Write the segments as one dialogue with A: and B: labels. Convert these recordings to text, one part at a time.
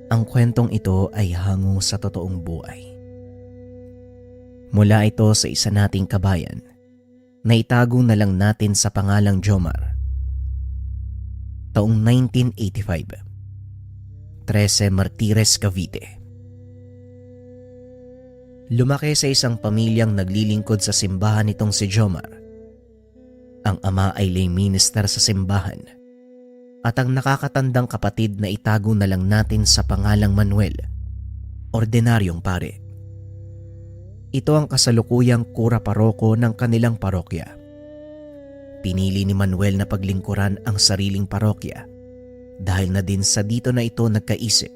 A: Ang kwentong ito ay hango sa totoong buhay. Mula ito sa isa nating kabayan na itago na lang natin sa pangalang Jomar. Taong 1985, 13 Martires, Cavite. Lumaki sa isang pamilyang naglilingkod sa simbahan nitong si Jomar. Ang ama ay lay minister sa simbahan at ang nakakatandang kapatid na itago na lang natin sa pangalang Manuel, ordinaryong pare. Ito ang kasalukuyang kura paroko ng kanilang parokya. Pinili ni Manuel na paglingkuran ang sariling parokya dahil na din sa dito na ito nagkaisip.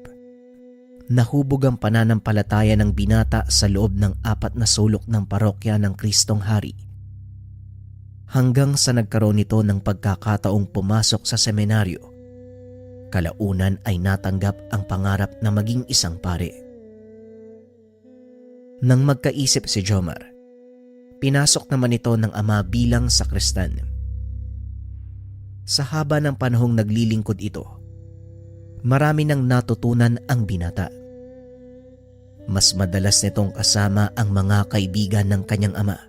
A: Nahubog ang pananampalataya ng binata sa loob ng 4 na sulok ng parokya ng Kristong Hari. Hanggang sa nagkaroon nito ng pagkakataong pumasok sa seminaryo, kalaunan ay natanggap ang pangarap na maging isang pare. Nang magkaisip si Jomar, pinasok naman ito ng ama bilang sakristan. Sa haba ng panahong naglilingkod ito, marami nang natutunan ang binata. Mas madalas nitong kasama ang mga kaibigan ng kanyang ama.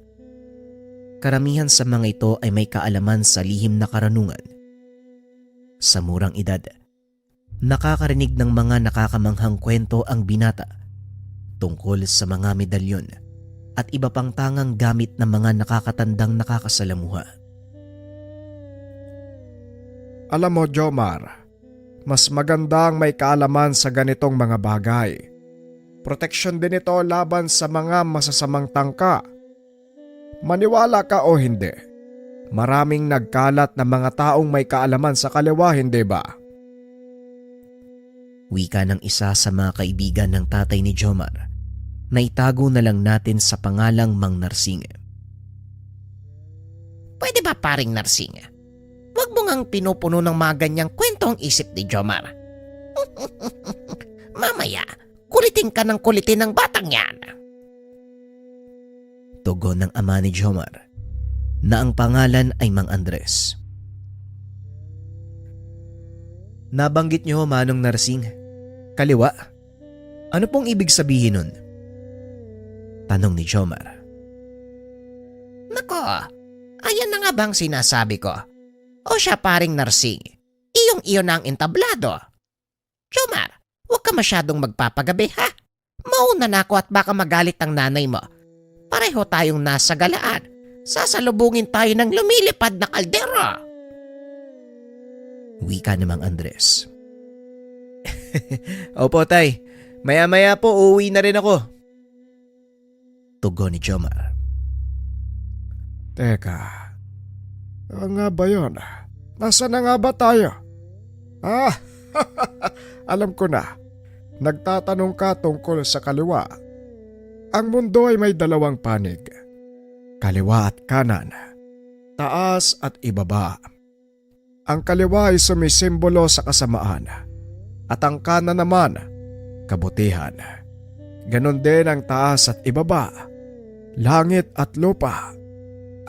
A: Karamihan sa mga ito ay may kaalaman sa lihim na karunungan. Sa murang edad, nakakarinig ng mga nakakamanghang kwento ang binata tungkol sa mga medalyon at iba pang tangang gamit ng mga nakakatandang nakakasalamuha.
B: Alam mo, Jomar, mas maganda ang may kaalaman sa ganitong mga bagay. Proteksyon din ito laban sa mga masasamang tangka. Maniwala ka o hindi, maraming nagkalat na mga taong may kaalaman sa kaliwa, hindi ba?
A: Wika ng isa sa mga kaibigan ng tatay ni Jomar na itago na lang natin sa pangalang Mang Narsing.
C: Pwede ba paring Narsing? Huwag mo ngang pinupuno ng mga ganyang kwento ang isip ni Jomar. Mamaya, kulitin ka ng kulitin ng batang yan.
A: Tugon ng ama ni Jomar na ang pangalan ay Mang Andres. Nabanggit niyo, Manong Narsing, kaliwa? Ano pong ibig sabihin nun? Tanong ni Jomar.
C: Nako, ayan na nga bang sinasabi ko? O siya paring Narsing, iyong-iyo na ang entablado. Jomar, huwag ka masyadong magpapagabi ha. Mauna na ako at baka magalit ang nanay mo. Pareho tayong nasa galaan. Sasalubungin tayo ng lumilipad na kaldero.
A: Wika ni Mang Andres. Opo tay, maya-maya po uuwi na rin ako. Tugon ni Jomar.
B: Teka, nga ba yun? Nasaan na nga ba tayo? Alam ko na. Nagtatanong ka tungkol sa kaliwa. Ang mundo ay may 2 panig. Kaliwa at kanan. Taas at ibaba. Ang kaliwa ay sumisimbolo sa kasamaan. At ang kanan naman, kabutihan. Ganon din ang taas at ibaba. Langit at lupa.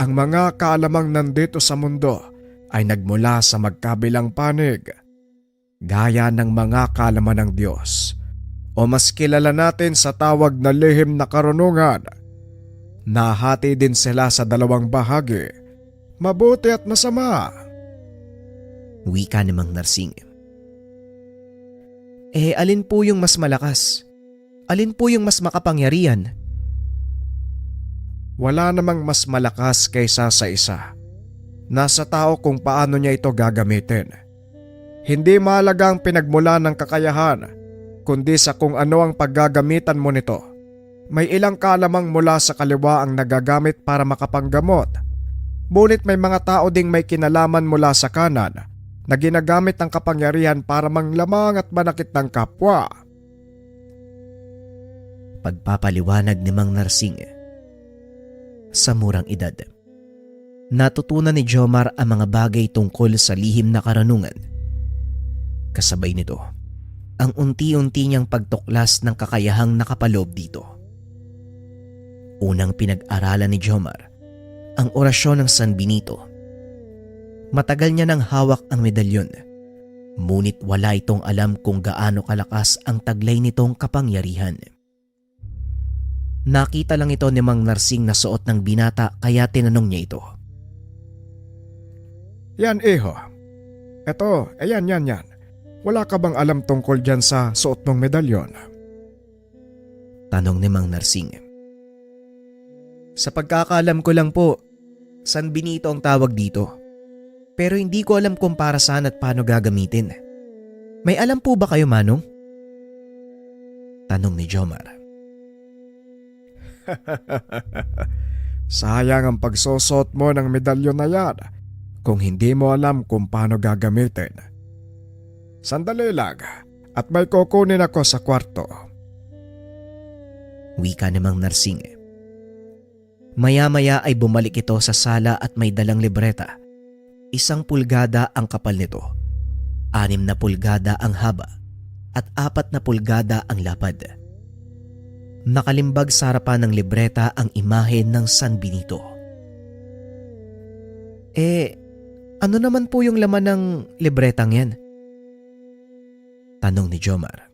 B: Ang mga kaalamang nandito sa mundo ay nagmula sa magkabilang panig. Gaya ng mga kaalaman ng Diyos o mas kilala natin sa tawag na lihim na karunungan. Nahati din sila sa 2 bahagi, mabuti at masama.
A: Wika ni Mang Narsing. Alin po yung mas malakas? Alin po yung mas makapangyarihan?
B: Wala namang mas malakas kaysa sa isa. Nasa tao kung paano niya ito gagamitin. Hindi mahalaga ang pinagmula ng kakayahan, kundi sa kung ano ang paggagamitan mo nito. May ilang kalamang mula sa kaliwa ang nagagamit para makapanggamot. Ngunit may mga tao ding may kinalaman mula sa kanan na ginagamit ang kapangyarihan para manglamang at manakit ng kapwa.
A: Pagpapaliwanag ni Mang Narsing. Sa murang edad, natutunan ni Jomar ang mga bagay tungkol sa lihim na karunungan. Kasabay nito, ang unti-unti niyang pagtuklas ng kakayahang nakapaloob dito. Unang pinag-aralan ni Jomar ang orasyon ng San Benito. Matagal niya nang hawak ang medalyon Ngunit wala itong alam kung gaano kalakas ang taglay nitong kapangyarihan. Nakita lang ito ni Mang Narsing na suot ng binata kaya tinanong niya ito.
B: Yan, iho. Eto, yan. Wala ka bang alam tungkol dyan sa suot mong medalyon?
A: Tanong ni Mang Narsing. Sa pagkakaalam ko lang po, San Benito ang tawag dito. Pero hindi ko alam kung para saan at paano gagamitin. May alam po ba kayo, Manong? Tanong ni Jomar.
B: Sayang ang pagsusot mo ng medalyon na yan kung hindi mo alam kung paano gagamitin. Sandali lang at may kukunin ako sa kwarto.
A: Wika ni Mang Narsing. Maya-maya ay bumalik ito sa sala at may dalang libreta. 1 pulgada ang kapal nito, 6 na pulgada ang haba at 4 na pulgada ang lapad. Nakalimbag sa harapan ng libreta ang imahe ng San Benito. Ano naman po yung laman ng libretang yan? Tanong ni Jomar.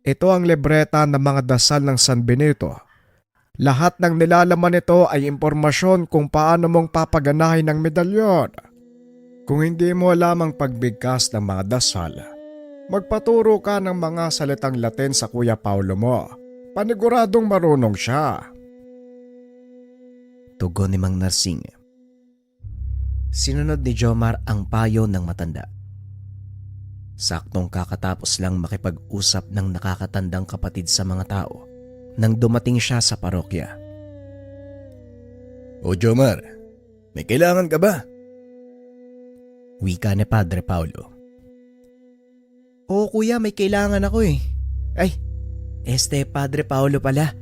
B: Ito ang libreta ng mga dasal ng San Benito. Lahat ng nilalaman nito ay impormasyon kung paano mong papaganahin ng medalyon. Kung hindi mo lamang pagbigkas ng mga dasal, magpaturo ka ng mga salitang Latin sa Kuya Paulo mo. Paniguradong marunong siya.
A: Tugon ni Mang Narsing. Sinunod ni Jomar ang payo ng matanda. Saktong kakatapos lang makipag-usap ng nakakatandang kapatid sa mga tao nang dumating siya sa parokya.
B: O Jomar, may kailangan ka ba?
A: Wika ni Padre Paulo. Oo kuya, may kailangan ako eh. Ay, Padre Paulo pala.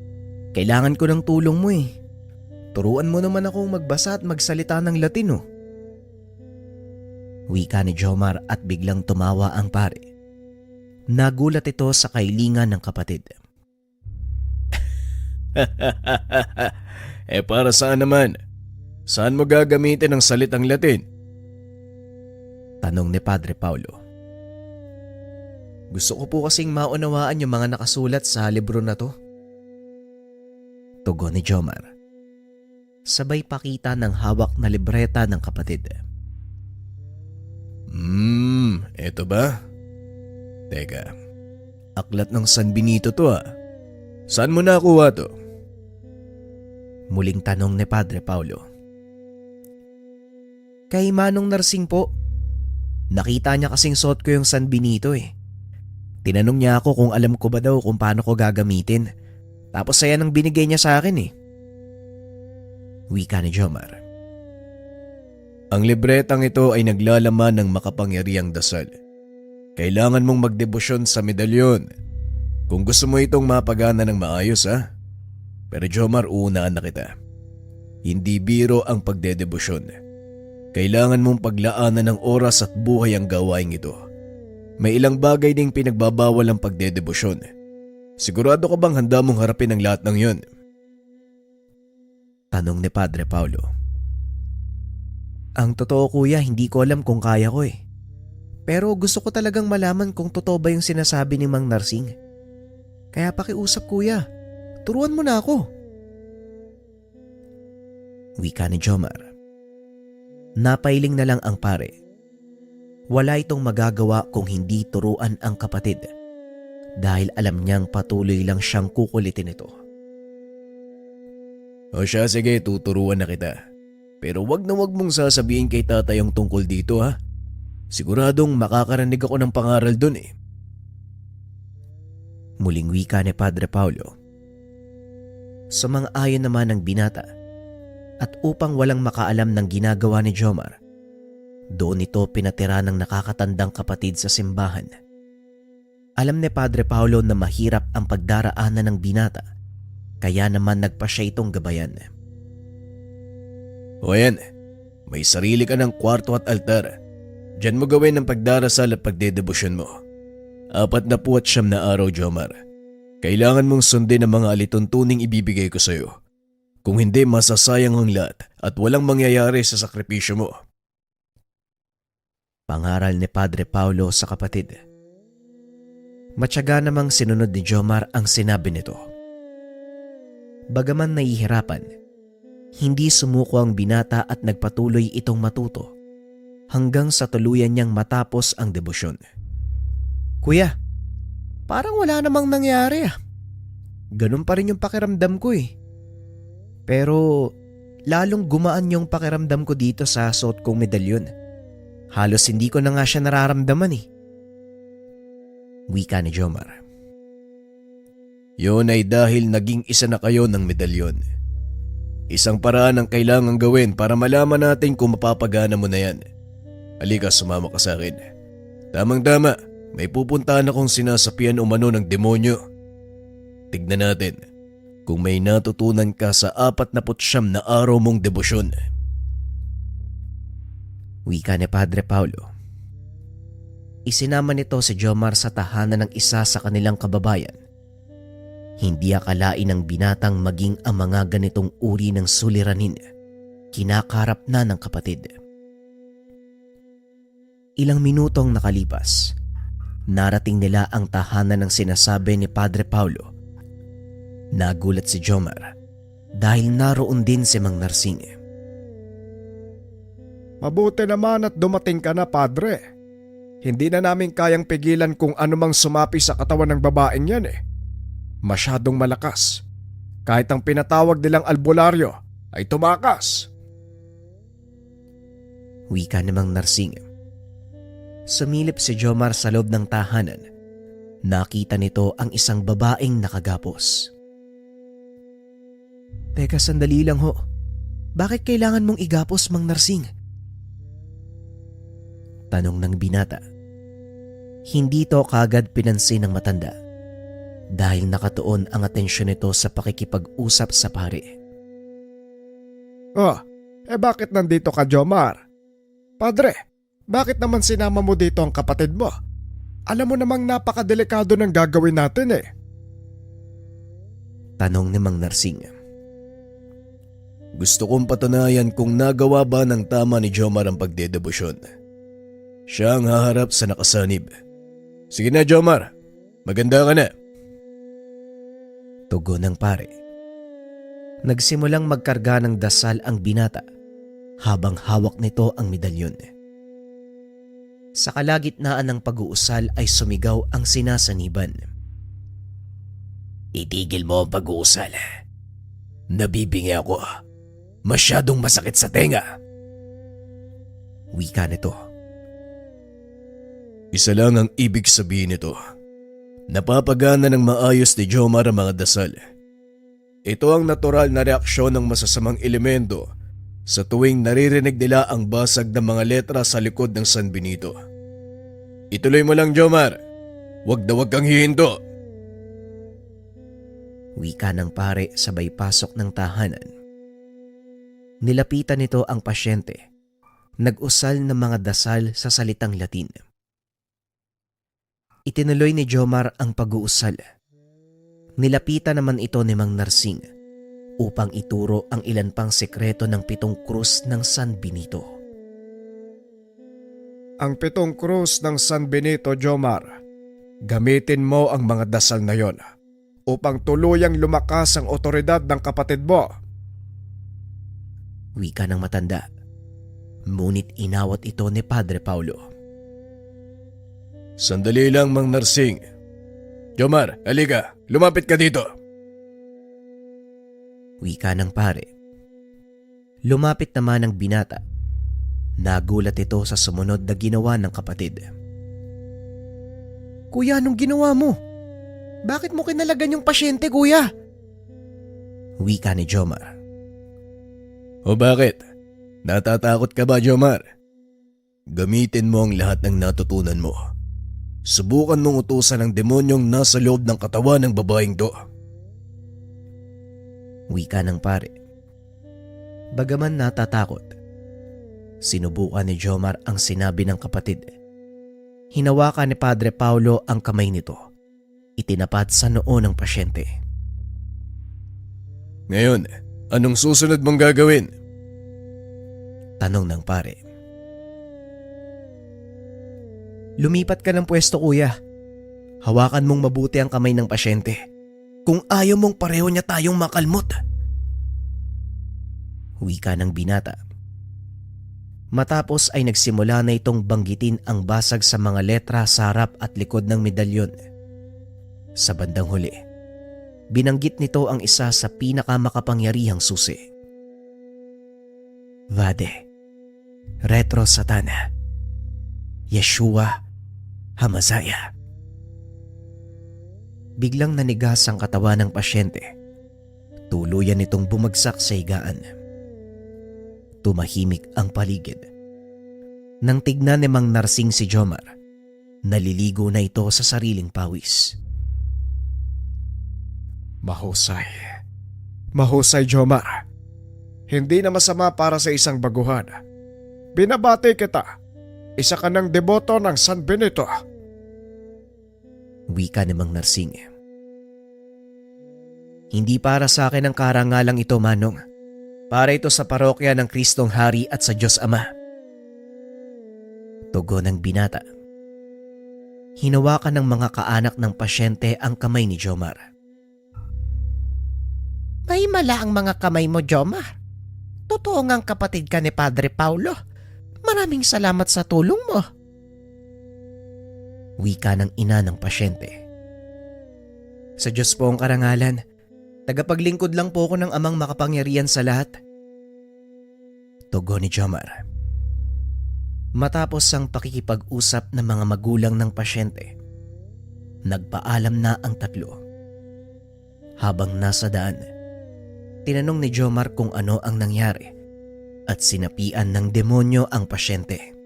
A: Kailangan ko ng tulong mo eh. Turuan mo naman akong magbasa at magsalita ng Latino. Wika ni Jomar at biglang tumawa ang pare. Nagulat ito sa kailingan ng kapatid.
B: Para saan naman? Saan mo gagamitin ang salitang Latin?
A: Tanong ni Padre Paulo. Gusto ko po kasing maunawaan yung mga nakasulat sa libro na to. Tugon ni Jomar. Sabay pakita ng hawak na libreta ng kapatid.
B: Eto ba? Teka, aklat ng San Benito to ah. Saan mo nakuha to?
A: Muling tanong ni Padre Paulo. Kay Manong Narsing po. Nakita niya kasing suot ko yung San Benito eh. Tinanong niya ako kung alam ko ba daw kung paano ko gagamitin. Tapos saya nang binigay niya sa akin eh. Wika ni Jomar.
B: Ang libretang ito ay naglalaman ng makapangyariang dasal. Kailangan mong magdebosyon sa medalyon. Kung gusto mo itong mapagana ng maayos ha. Pero Jomar, uunaan na kita. Hindi biro ang pagdedebosyon. Kailangan mong paglaanan ng oras at buhay ang gawaing ito. May ilang bagay ding pinagbabawal ang pagdedebosyon. Sigurado ka bang handa mong harapin ang lahat ng yun?
A: Tanong ni Padre Paulo. Ang totoo kuya, hindi ko alam kung kaya ko eh. Pero gusto ko talagang malaman kung totoo ba yung sinasabi ni Mang Narsing. Kaya pakiusap kuya, turuan mo na ako. Wika ni Jomar. Napailing na lang ang pare. Wala itong magagawa kung hindi turuan ang kapatid dahil alam niyang patuloy lang siyang kukulitin ito.
B: O siya, sige, tuturuan na kita. Pero wag na wag mong sasabihin kay tatay ang tungkol dito ha. Siguradong makakarinig ako ng pangaral dun eh.
A: Muling wika ni Padre Paulo. Sumang-ayon naman ang binata at upang walang makaalam ng ginagawa ni Jomar, doon ito pinatira ng nakakatandang kapatid sa simbahan. Alam ni Padre Paulo na mahirap ang pagdaraanan ng binata, kaya naman nagpa siya itong gabayan.
B: O yan, may sarili ka ng kwarto at altar. Diyan mo gawin ang pagdarasal at pagdedebosyon mo. 49 na araw, Jomar. Kailangan mong sundin ang mga alituntuning ibibigay ko sa iyo. Kung hindi, masasayang ang lahat at walang mangyayari sa sakripisyo mo.
A: Pangaral ni Padre Paulo sa kapatid. Matyaga namang sinunod ni Jomar ang sinabi nito. Bagaman nahihirapan, hindi sumuko ang binata at nagpatuloy itong matuto hanggang sa tuluyan niyang matapos ang debosyon. Kuya, parang wala namang nangyari ah. Ganun pa rin yung pakiramdam ko eh. Pero lalong gumaan yung pakiramdam ko dito sa suot kong medalyon. Halos hindi ko na nga siya nararamdaman eh. Wika ni Jomar.
B: Yun ay dahil naging isa na kayo ng medalyon. Isang paraan ang kailangang gawin para malaman natin kung mapapagana mo na yan. Halika, sumama ka sa akin. Tamang-tama, may pupuntahan akong sinasapian umano ng demonyo. Tignan natin kung may natutunan ka sa 49 na araw mong debosyon.
A: Wika ni Padre Paulo. Isinama nito si Jomar sa tahanan ng isa sa kanilang kababayan. Hindi akalain ng binatang maging ang mga ganitong uri ng suliranin kinakarap na ng kapatid. Ilang minutong nakalipas, narating nila ang tahanan ng sinasabi ni Padre Paulo. Nagulat si Jomar dahil naroon din si Mang Narsing.
B: Mabuti naman at dumating ka na, Padre. Hindi na namin kayang pigilan kung anumang sumapi sa katawan ng babaeng yan eh. Masyadong malakas. Kahit ang pinatawag nilang albularyo ay tumakas.
A: Wika ni Mang Narsing. Sumilip si Jomar sa loob ng tahanan. Nakita nito ang isang babaeng nakagapos. Teka, sandali lang ho. Bakit kailangan mong igapos, Mang Narsing? Tanong ng binata. Hindi to kagad pinansin ng matanda dahil nakatuon ang atensyon nito sa pakikipag-usap sa pare.
B: Bakit nandito ka, Jomar? Padre, bakit naman sinama mo dito ang kapatid mo? Alam mo namang napakadelikado ng gagawin natin eh.
A: Tanong ni Mang Narsing.
B: Gusto kong patunayan kung nagawa ba ng tama ni Jomar ang pagdedebosyon. Siya ang haharap sa nakasanib. Sige na, Jomar. Maganda ka na.
A: Tugon ng pare. Nagsimulang magkarga ng dasal ang binata habang hawak nito ang medalyon. Sa kalagitnaan ng pag-uusal ay sumigaw ang sinasaniban.
B: Itigil mo ang pag-uusal. Nabibingi ako. Masyadong masakit sa tenga.
A: Wika nito.
B: Isa lang ang ibig sabihin nito. Napapagana ng maayos ni Jomar ang mga dasal. Ito ang natural na reaksyon ng masasamang elemento sa tuwing naririnig nila ang basag ng mga letra sa likod ng San Benito. Ituloy mo lang, Jomar. Huwag na huwag kang hihinto.
A: Wika ng pare sabay pasok ng tahanan. Nilapitan nito ang pasyente. Nag-usal ng mga dasal sa salitang Latin. Itinuloy ni Jomar ang pag-uusal. Nilapitan naman ito ni Mang Narsing upang ituro ang ilan pang sekreto ng 7 krus ng San Benito.
B: Ang 7 krus ng San Benito, Jomar. Gamitin mo ang mga dasal na yon upang tuluyang lumakas ang otoridad ng kapatid mo.
A: Wika ng matanda. Ngunit inawat ito ni Padre Paulo.
B: Sandali lang, Mang Narsing. Jomar, halika. Lumapit ka dito.
A: Wika ng pare. Lumapit naman ang binata. Nagulat ito sa sumunod na ginawa ng kapatid. Kuya, anong ginawa mo? Bakit mo kinalagan yung pasyente, kuya? Wika ni Jomar.
B: O bakit? Natatakot ka ba, Jomar? Gamitin mo ang lahat ng natutunan mo. Subukan mong utusan ang demonyong nasa loob ng katawan ng babaeng to.
A: Wika ng pare. Bagaman natatakot, sinubukan ni Jomar ang sinabi ng kapatid. Hinawakan ni Padre Paulo ang kamay nito. Itinapat sa noo ng pasyente.
B: Ngayon, anong susunod mong gagawin?
A: Tanong ng pare. Lumipat ka ng pwesto kuya. Hawakan mong mabuti ang kamay ng pasyente. Kung ayaw mong pareho niya tayong makalmot. Wika ng binata. Matapos ay nagsimula na itong banggitin ang basag sa mga letra sa harap at likod ng medalyon. Sa bandang huli, binanggit nito ang isa sa pinakamakapangyarihang susi. Vade, Retro Satana, Yeshua Hamazaya. Biglang nanigas ang katawan ng pasyente. Tuluyan nitong bumagsak sa higaan. Tumahimik ang paligid. Nang tignan ni Mang Narsing si Jomar, naliligo na ito sa sariling pawis.
B: Mahusay. Mahusay, Jomar. Hindi na masama para sa isang baguhan. Binabati kita. Isa ka ng deboto ng San Benito.
A: Wika ni Mang Narsing. Hindi para sa akin ang karangalang ito, Manong. Para ito sa parokya ng Kristong Hari at sa Diyos Ama. Tugon ng binata. Hinawakan ng mga kaanak ng pasyente ang kamay ni Jomar.
C: May mala ang mga kamay mo, Jomar. Totoo ngang kapatid ka ni Padre Paulo. Maraming salamat sa tulong mo.
A: Wika ng ina ng pasyente. Sa Diyos po ang karangalan. Tagapaglingkod lang po ako ng amang makapangyarihan sa lahat. Tugon ni Jomar. Matapos ang pakikipag-usap ng mga magulang ng pasyente, nagpaalam na ang tatlo. Habang nasa daan, tinanong ni Jomar kung ano ang nangyari at sinapian ng demonyo ang pasyente.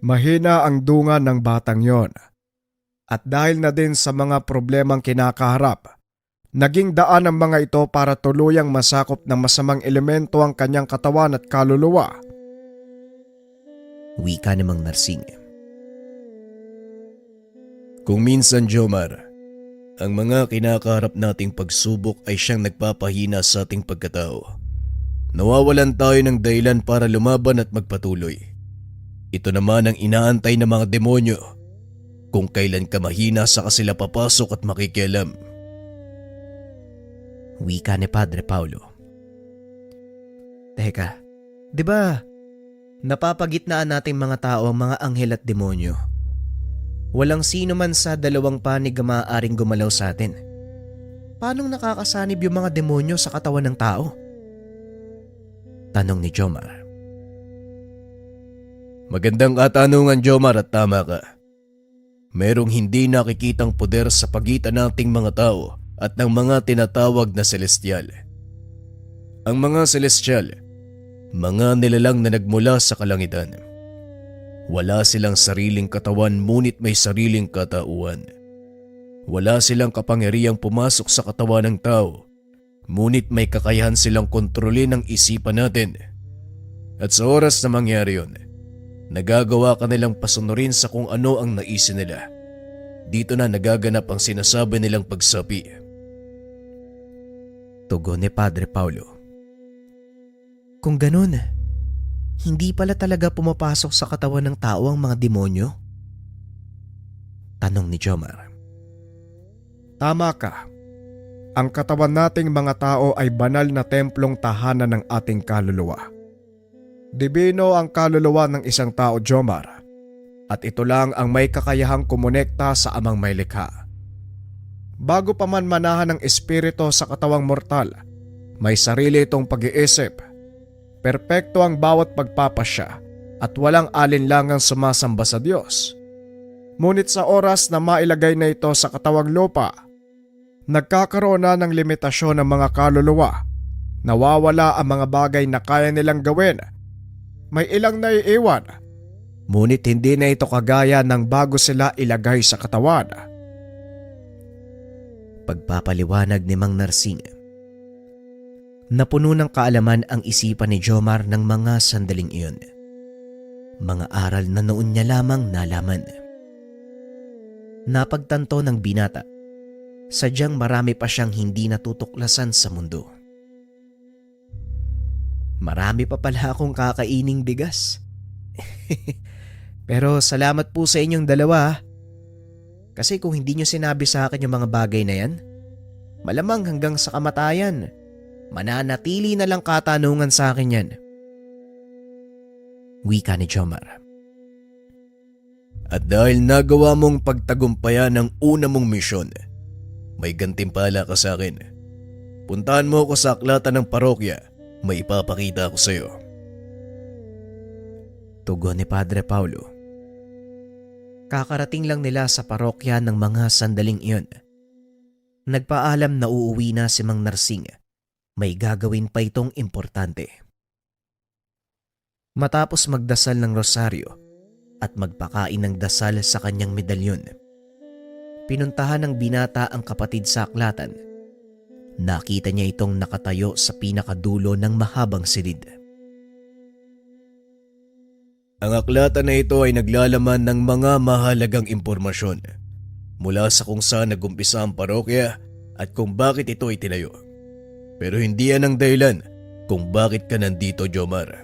B: Mahina ang dunga ng batang yon. At dahil na din sa mga problemang kinakaharap, naging daan ang mga ito para tuluyang masakop ng masamang elemento ang kanyang katawan at kaluluwa.
A: Wika ni Mang Narsing.
D: Kung minsan, Jomar, ang mga kinakaharap nating pagsubok ay siyang nagpapahina sa ating pagkatao. Nawawalan tayo ng dahilan para lumaban at magpatuloy. Ito naman ang inaantay ng mga demonyo. Kung kailan ka mahina saka sila papasok at makikialam.
A: Wika ni Padre Paulo. Teka, di ba napapagitnaan nating mga tao ang mga anghel at demonyo? Walang sino man sa dalawang panig ang maaaring gumalaw sa atin. Paanong nakakasanib yung mga demonyo sa katawan ng tao? Tanong ni Jomar.
D: Magandang katanungan, Jomar, at tama ka. Merong hindi nakikitang poder sa pagitan nating mga tao at ng mga tinatawag na celestial. Ang mga celestial, mga nilalang na nagmula sa kalangitan. Wala silang sariling katawan ngunit may sariling katauhan. Wala silang kapangyarihang pumasok sa katawan ng tao, ngunit may kakayahan silang kontrolin ang isipan natin. At sa oras na mangyari yun, nagagawa ka nilang pasunurin sa kung ano ang naisin nila. Dito na nagaganap ang sinasabi nilang pagsapi.
A: Tugon ni Padre Paulo. Kung ganun, hindi pala talaga pumapasok sa katawan ng tao ang mga demonyo? Tanong ni Jomar.
B: Tama ka. Ang katawan nating mga tao ay banal na templong tahanan ng ating kaluluwa. Dibino ang kaluluwa ng isang tao, Jomar, at ito lang ang may kakayahang kumonekta sa amang may likha. Bago pa man manahan ng espiritu sa katawang mortal, may sarili itong pag-iisip. Perpekto ang bawat pagpapasya at walang alinlangang sumasamba sa Diyos. Ngunit sa oras na mailagay na ito sa katawang lupa, nagkakaroon na ng limitasyon ng mga kaluluwa. Nawawala ang mga bagay na kaya nilang gawin. May ilang naiiwan, ngunit hindi na ito kagaya ng bago sila ilagay sa katawan.
A: Pagpapaliwanag ni Mang Narsing. Napuno ng kaalaman ang isipan ni Jomar ng mga sandaling iyon. Mga aral na noon niya lamang nalaman. Napagtanto ng binata, sadyang marami pa siyang hindi natutuklasan sa mundo. Marami pa pala akong kakaining bigas. Pero salamat po sa inyong dalawa ha. Kasi kung hindi nyo sinabi sa akin yung mga bagay na yan, malamang hanggang sa kamatayan, mananatili na lang katanungan sa akin yan. Wika ni Jomar.
D: At dahil nagawa mong pagtagumpayan ang una mong misyon, may gantimpala ka sa akin. Puntahan mo ako sa aklatan ng parokya, may ipapakita ako sa iyo.
A: Tugon ni Padre Paulo. Kakarating lang nila sa parokya ng mga sandaling iyon. Nagpaalam na uuwi na si Mang Narsing. May gagawin pa itong importante. Matapos magdasal ng rosaryo at magpakain ng dasal sa kanyang medalyon, pinuntahan ng binata ang kapatid sa aklatan. Nakita niya itong nakatayo sa pinakadulo ng mahabang silid.
D: Ang aklatan na ito ay naglalaman ng mga mahalagang impormasyon mula sa kung saan nagumpisa ang parokya at kung bakit ito itinayo. Pero hindi yan ang dahilan kung bakit ka nandito, Jomar.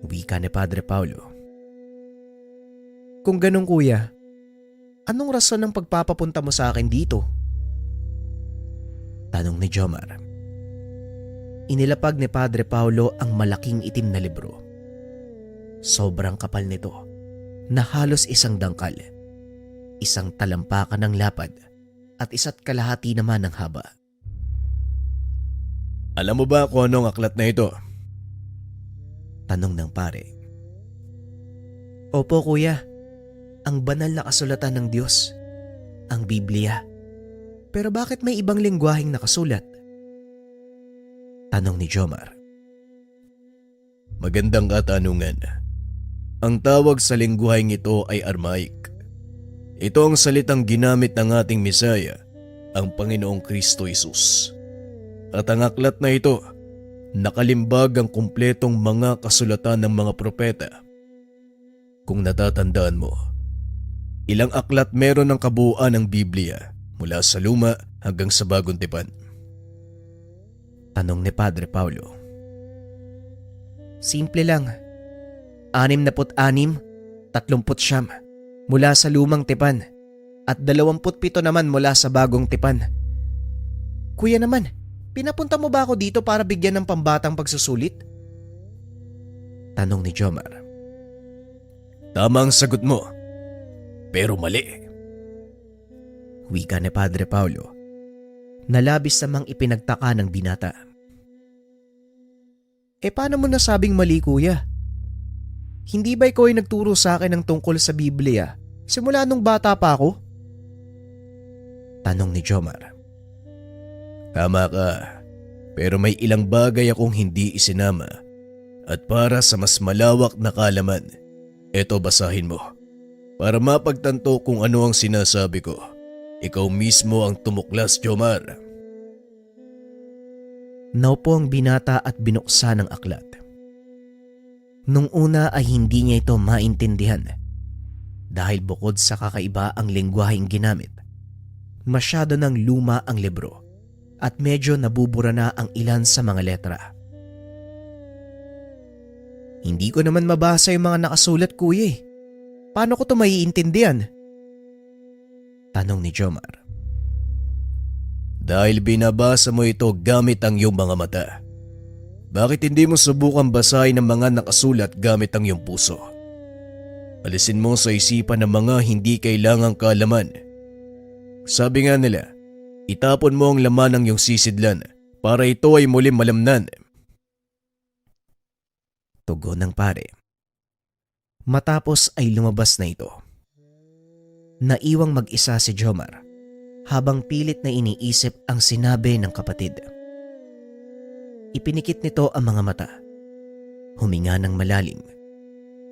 A: Wika ni Padre Paulo. Kung ganun kuya, anong rason ng pagpapapunta mo sa akin dito? Tanong ni Jomar. Inilapag ni Padre Paulo ang malaking itim na libro. Sobrang kapal nito na halos isang dangkal, isang talampakan ng lapad at isa't kalahati naman ng haba.
D: Alam mo ba kung anong aklat na ito?
A: Tanong ng pare. Opo kuya, ang banal na kasulatan ng Diyos, ang Biblia. Pero bakit may ibang lengguwaheng nakasulat? Tanong ni Jomar.
D: Magandang katanungan. Ang tawag sa lengguwaheng ito ay Aramaic. Ito ang salitang ginamit ng ating Mesaya, ang Panginoong Kristo Jesus. At ang aklat na ito, nakalimbag ang kumpletong mga kasulatan ng mga propeta. Kung natatandaan mo, ilang aklat meron ng kabuuan ng Biblia mula sa luma hanggang sa bagong tipan?
A: Tanong ni Padre Paulo. Simple lang. 66, 39 mula sa lumang tipan at 27 naman mula sa bagong tipan. Kuya naman, pinapunta mo ba ako dito para bigyan ng pambatang pagsusulit? Tanong ni Jomar.
D: Tama ang sagot mo, pero mali.
A: Wika ni Padre Paulo. Nalabis namang ipinagtaka ng binata. Paano mo nasabing mali kuya? Hindi ba ikaw ay nagturo sa akin ng tungkol sa Biblia simula nung bata pa ako? Tanong ni Jomar.
D: Tama ka, pero may ilang bagay akong hindi isinama. At para sa mas malawak na kaalaman, eto basahin mo. Para mapagtanto kung ano ang sinasabi ko, ikaw mismo ang tumuklas, Jomar.
A: Naupo ang binata at binuksan ang aklat. Nung una ay hindi niya ito maintindihan dahil bukod sa kakaiba ang lengguwaheng ginamit, masyado ng luma ang libro at medyo nabubura na ang ilan sa mga letra. Hindi ko naman mabasa yung mga nakasulat kuya eh. Paano ko ito maiintindihan? Tanong ni Jomar.
D: Dahil binabasa mo ito gamit ang iyong mga mata. Bakit hindi mo subukan basahin ang mga nakasulat gamit ang iyong puso? Alisin mo sa isipan ng mga hindi kailangang kaalaman. Sabi nga nila, itapon mo ang laman ng iyong sisidlan para ito ay muling malamnan.
A: Tugon ng pare. Matapos ay lumabas na ito. Naiwang mag-isa si Jomar habang pilit na iniisip ang sinabi ng kapatid. Ipinikit nito ang mga mata. Huminga ng malalim.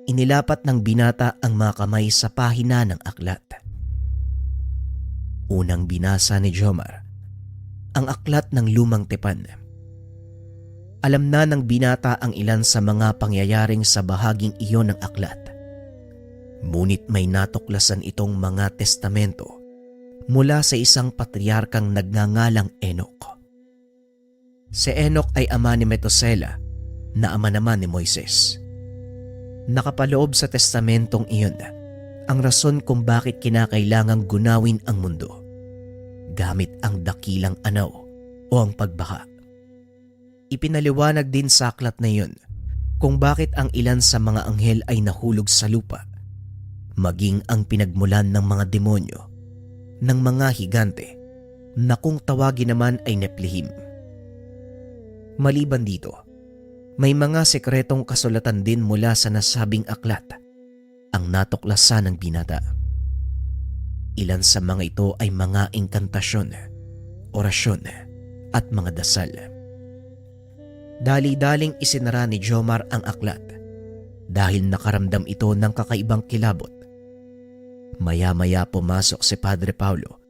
A: Inilapat ng binata ang mga kamay sa pahina ng aklat. Unang binasa ni Jomar ang aklat ng lumang tipan. Alam na ng binata ang ilan sa mga pangyayaring sa bahaging iyon ng aklat. Ngunit may natuklasan itong mga testamento mula sa isang patriarkang nagngangalang Enoch. Si Enoch ay ama ni Metusela na ama naman ni Moises. Nakapaloob sa testamentong iyon ang rason kung bakit kinakailangang gunawin ang mundo gamit ang dakilang anaw o ang pagbaka. Ipinaliwanag din sa aklat na iyon kung bakit ang ilan sa mga anghel ay nahulog sa lupa, maging ang pinagmulan ng mga demonyo, ng mga higante, na kung tawagin naman ay Neplihim. Maliban dito, may mga sekretong kasulatan din mula sa nasabing aklat ang natuklasan ng binata. Ilan sa mga ito ay mga inkantasyon, orasyon at mga dasal. Dali-daling isinara ni Jomar ang aklat dahil nakaramdam ito ng kakaibang kilabot. Maya-maya pumasok si Padre Paulo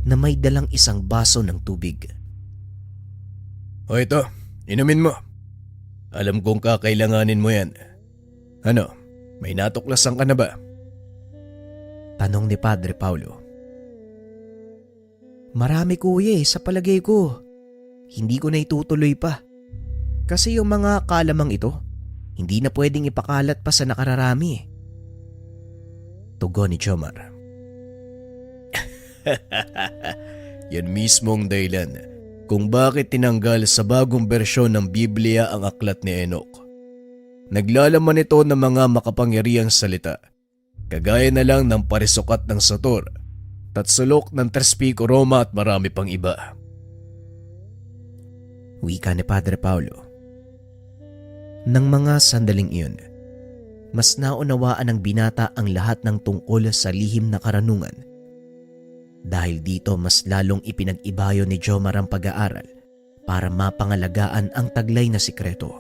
A: na may dalang isang baso ng tubig.
D: O ito, inumin mo. Alam kong kakailanganin mo yan. Ano, may natuklasan ka na ba?
A: Tanong ni Padre Paulo. Marami kuya sa palagay ko. Hindi ko na itutuloy pa. Kasi yung mga kalamang ito, hindi na pwedeng ipakalat pa sa nakararami. Tugon ni Jomar.
D: Yan mismong dahilan kung bakit tinanggal sa bagong bersyon ng Biblia ang aklat ni Enoch. Naglalaman ito ng mga makapangyarihang salita, kagaya na lang ng parisukat ng Sator, tatsulok ng Trespico Roma at marami pang iba.
A: Wika ni Padre Paulo. Nang mga sandaling iyon, mas naunawaan ng binata ang lahat ng tungkol sa lihim na karanungan. Dahil dito mas lalong ipinag-ibayo ni Jomar ang pag-aaral para mapangalagaan ang taglay na sikreto.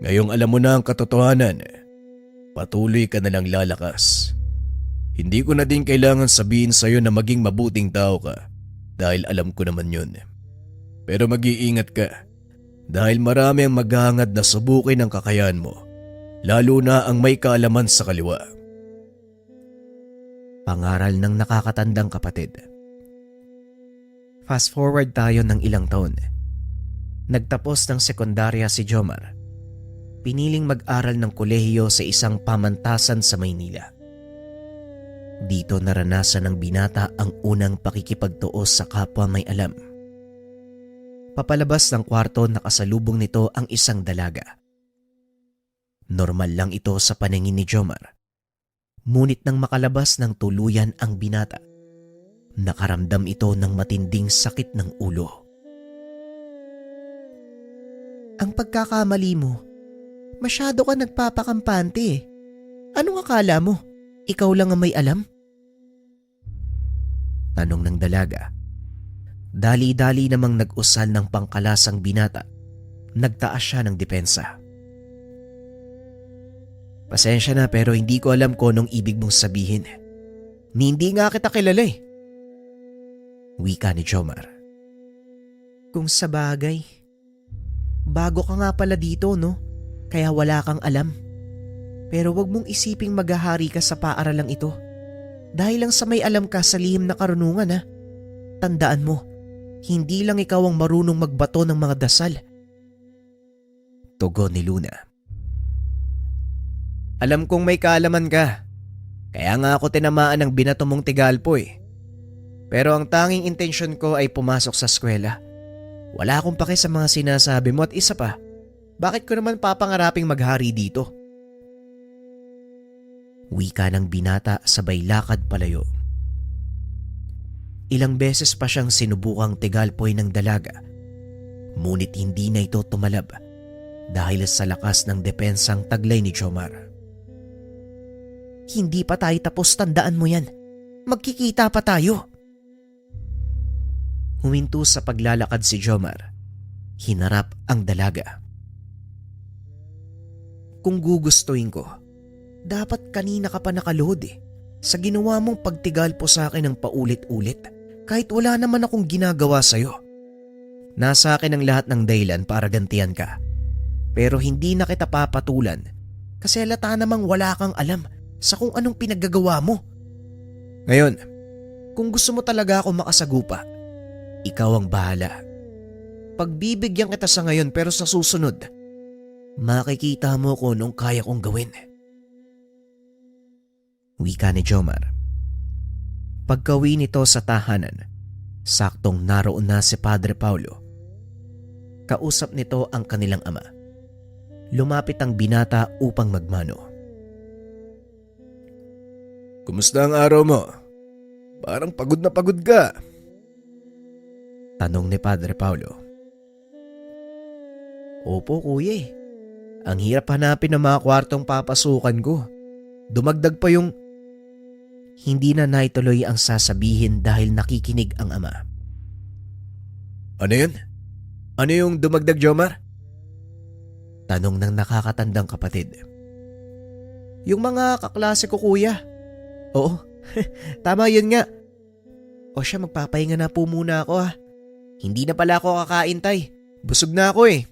D: Ngayong alam mo na ang katotohanan, patuloy ka na lang lalakas. Hindi ko na din kailangan sabihin sa'yo na maging mabuting tao ka dahil alam ko naman yun. Pero mag-iingat ka dahil marami ang maghahangad na subukin ang kakayahan mo, lalo na ang may kaalaman sa kaliwa.
A: Pangaral ng nakakatandang kapatid. Fast forward tayo ng ilang taon. Nagtapos ng sekundarya si Jomar. Piniling mag-aral ng kolehiyo sa isang pamantasan sa Maynila. Dito naranasan ng binata ang unang pakikipagtuos sa kapwa may alam. Papalabas ng kwarto nakasalubong nito ang isang dalaga. Normal lang ito sa paningin ni Jomar. Ngunit nang makalabas ng tuluyan ang binata, nakaramdam ito ng matinding sakit ng ulo. Ang pagkakamali mo, masyado ka nagpapakampante. Anong akala mo? Ikaw lang ang may alam? Tanong ng dalaga. Dali-dali namang nag-usal ng pangkalasang binata. Nagtaas siya ng depensa. Pasensya na pero hindi ko alam kung anong ibig mong sabihin. Hindi nga kita kilala eh. Wika ni Jomar. Kung sa bagay, bago ka nga pala dito no? Kaya wala kang alam. Pero wag mong isiping maghahari ka sa paaralang ito. Dahil lang sa may alam ka sa lihim na karunungan ha. Tandaan mo, hindi lang ikaw ang marunong magbato ng mga dasal. Tugon ni Luna. Alam kong may kaalaman ka. Kaya nga ako tinamaan ng binato mong tigalpo eh. Pero ang tanging intensyon ko ay pumasok sa eskwela. Wala akong pake sa mga sinasabi mo at isa pa, bakit ko naman papangaraping maghari dito? Wika ng binata sabay lakad palayo. Ilang beses pa siyang sinubukang tigalpoy ng dalaga. Ngunit hindi na ito tumalab dahil sa lakas ng depensang taglay ni Jomar. Hindi pa tayo tapos, tandaan mo yan. Magkikita pa tayo. Huminto sa paglalakad si Jomar. Hinarap ang dalaga. Kung gugustuhin ko, dapat kanina ka pa nakaluhod eh. Sa ginawa mong pagtigal po sa akin ng paulit-ulit kahit wala naman akong ginagawa sa'yo. Nasa akin ang lahat ng dahilan para gantihan ka. Pero hindi na kita papatulan kasi halata namang wala kang alam sa kung anong pinaggagawa mo. Ngayon, kung gusto mo talaga ako makasagupa, ikaw ang bahala. Pagbibigyan kita sa ngayon pero sa susunod, Makikita mo kung anong kaya kong gawin. Wika ni Jomar. Pagkawi nito sa tahanan, saktong naroon na si Padre Paulo. Kausap nito ang kanilang ama. Lumapit ang binata upang magmano.
D: Kumusta ang araw mo? Parang pagod na pagod ka.
A: Tanong ni Padre Paulo. Opo kuya eh. Ang hirap hanapin ng mga kwartong papasukan ko. Dumagdag pa yung... Hindi na naituloy ang sasabihin dahil nakikinig ang ama.
D: Ano yun? Ano yung dumagdag, Jomar?
A: Tanong ng nakakatandang kapatid. Yung mga kaklase ko kuya. Oo, tama yun nga. O siya, magpapahinga na po muna ako ha. Hindi na pala ako kakain tay. Busog na ako eh.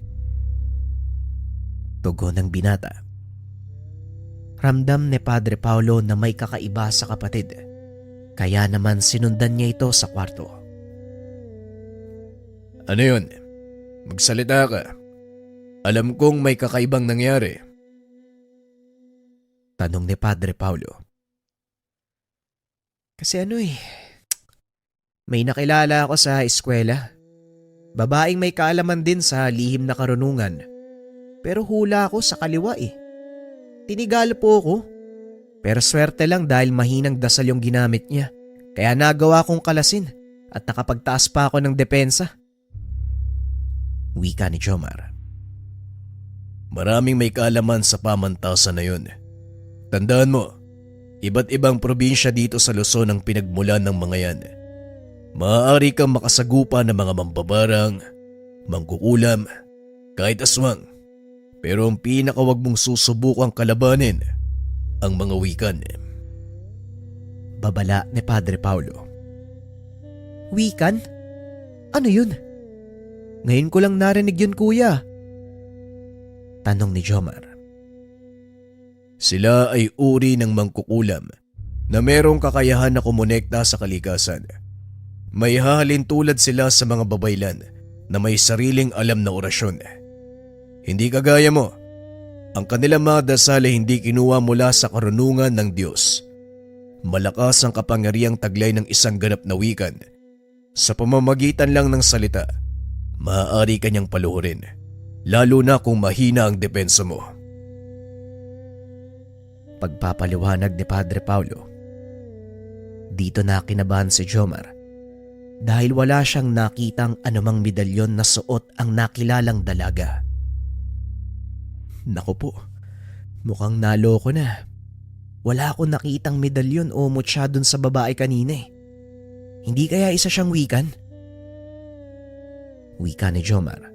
A: Tugon ng binata. Ramdam ni Padre Paulo na may kakaiba sa kapatid. Kaya naman sinundan niya ito sa kwarto.
D: Ano yun? Magsalita ka. Alam kong may kakaibang nangyari.
A: Tanong ni Padre Paulo. Kasi may nakilala ako sa eskwela. Babaeng may kaalaman din sa lihim na karunungan. Pero hula ako sa kaliwa eh. Tinigalo po ako. Pero swerte lang dahil mahinang dasal yung ginamit niya. Kaya nagawa kong kalasin at nakapagtaas pa ako ng depensa. Wika ni Jomar.
D: Maraming may kaalaman sa pamantasan na yun. Tandaan mo, iba't ibang probinsya dito sa Luzon ang pinagmulan ng mga yan. Maaari kang makasagupa ng mga mambabarang, mangkukulam, kahit aswang. Pero ang pinakawag mong susubukang kalabanin, ang mga wikan.
A: Babala ni Padre Paulo. Wikan? Ano yun? Ngayon ko lang narinig yun kuya. Tanong ni Jomar.
D: Sila ay uri ng mangkukulam na merong kakayahan na kumonekta sa kalikasan. May hahalin tulad sila sa mga babaylan na may sariling alam na orasyon. Hindi kagaya mo, ang kanilang mga dasal ay hindi kinuha mula sa karunungan ng Diyos. Malakas ang kapangyarihang taglay ng isang ganap na wikan. Sa pamamagitan lang ng salita, maaari kanyang paluhurin, lalo na kung mahina ang depensa mo.
A: Pagpapaliwanag ni Padre Paulo. Dito na kinabahan si Jomar dahil wala siyang nakitang anumang medalyon na suot ang nakilalang dalaga. Naku po, mukhang naloko na. Wala akong nakitang medalyon o mutya dun sa babae kanina eh. Hindi kaya isa siyang wikan? Wika ni Jomar.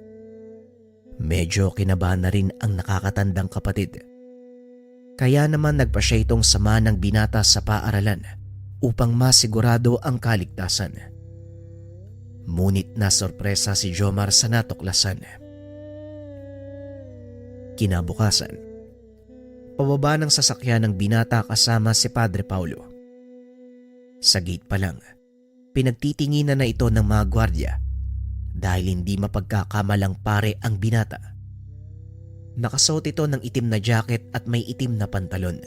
A: Medyo kinabahan na rin ang nakakatandang kapatid. Kaya naman nagpa siya itong sama ng binata sa paaralan upang masigurado ang kaligtasan. Ngunit nasorpresa si Jomar sa natuklasan. Kinabukasan, pababa ng sasakyan ng binata kasama si Padre Paulo. Sa gate pa lang, pinagtitinginan na ito ng mga gwardya dahil hindi mapagkakamalang pare ang binata. Nakasuot ito ng itim na jacket at may itim na pantalon.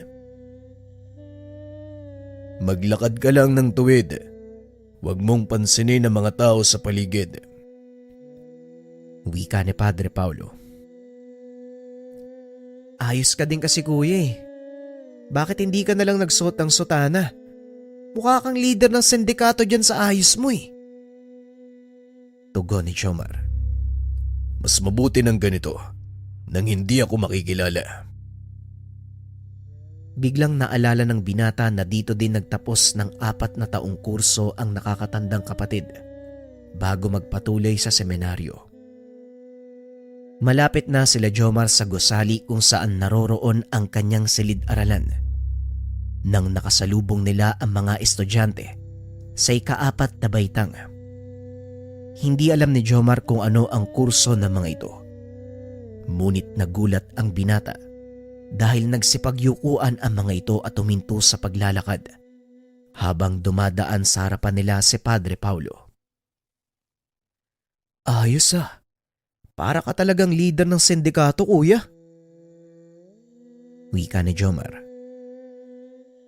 D: Maglakad ka lang ng tuwid. Huwag mong pansinin ang mga tao sa paligid.
A: Wika ni Padre Paulo. Ayos ka din kasi kuya eh. Bakit hindi ka nalang nagsuot ng sutana? Mukha kang leader ng sindikato dyan sa ayos mo eh. Tugon ni Jomar.
D: Mas mabuti ng ganito nang hindi ako makikilala.
A: Biglang naalala ng binata na dito din nagtapos ng 4 na taong kurso ang nakakatandang kapatid bago magpatuloy sa seminaryo. Malapit na sila Jomar sa gusali kung saan naroroon ang kanyang silid-aralan. Nang nakasalubong nila ang mga estudyante sa ika-4 na baitang. Hindi alam ni Jomar kung ano ang kurso ng mga ito. Ngunit nagulat ang binata dahil nagsipagyukuan ang mga ito at huminto sa paglalakad habang dumadaan sa harapan nila si Padre Paulo. Ayos ah. Para ka talagang leader ng sindikato kuya. Wika ni Jomar.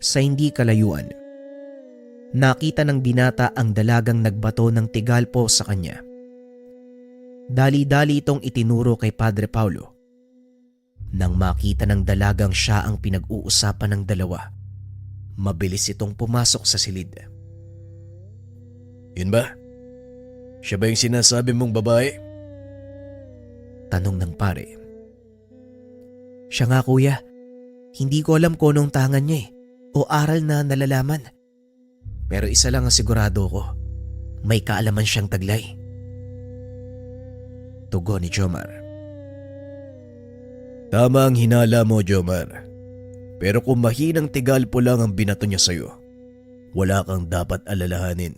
A: Sa hindi kalayuan, nakita ng binata ang dalagang nagbato ng tigalpo sa kanya. Dali-dali itong itinuro kay Padre Paulo. Nang makita ng dalagang siya ang pinag-uusapan ng dalawa, mabilis itong pumasok sa silid.
D: Yun ba? Siya ba yung sinasabi mong babae?
A: Tanong ng pare. Siya nga kuya, hindi ko alam kung anong tangan niya o aral na nalalaman. Pero isa lang ang sigurado ko, may kaalaman siyang taglay. Tugon ni Jomar.
D: Tama ang hinala mo, Jomar. Pero kung mahinang tigalpo lang ang binato niya sa'yo, wala kang dapat alalahanin.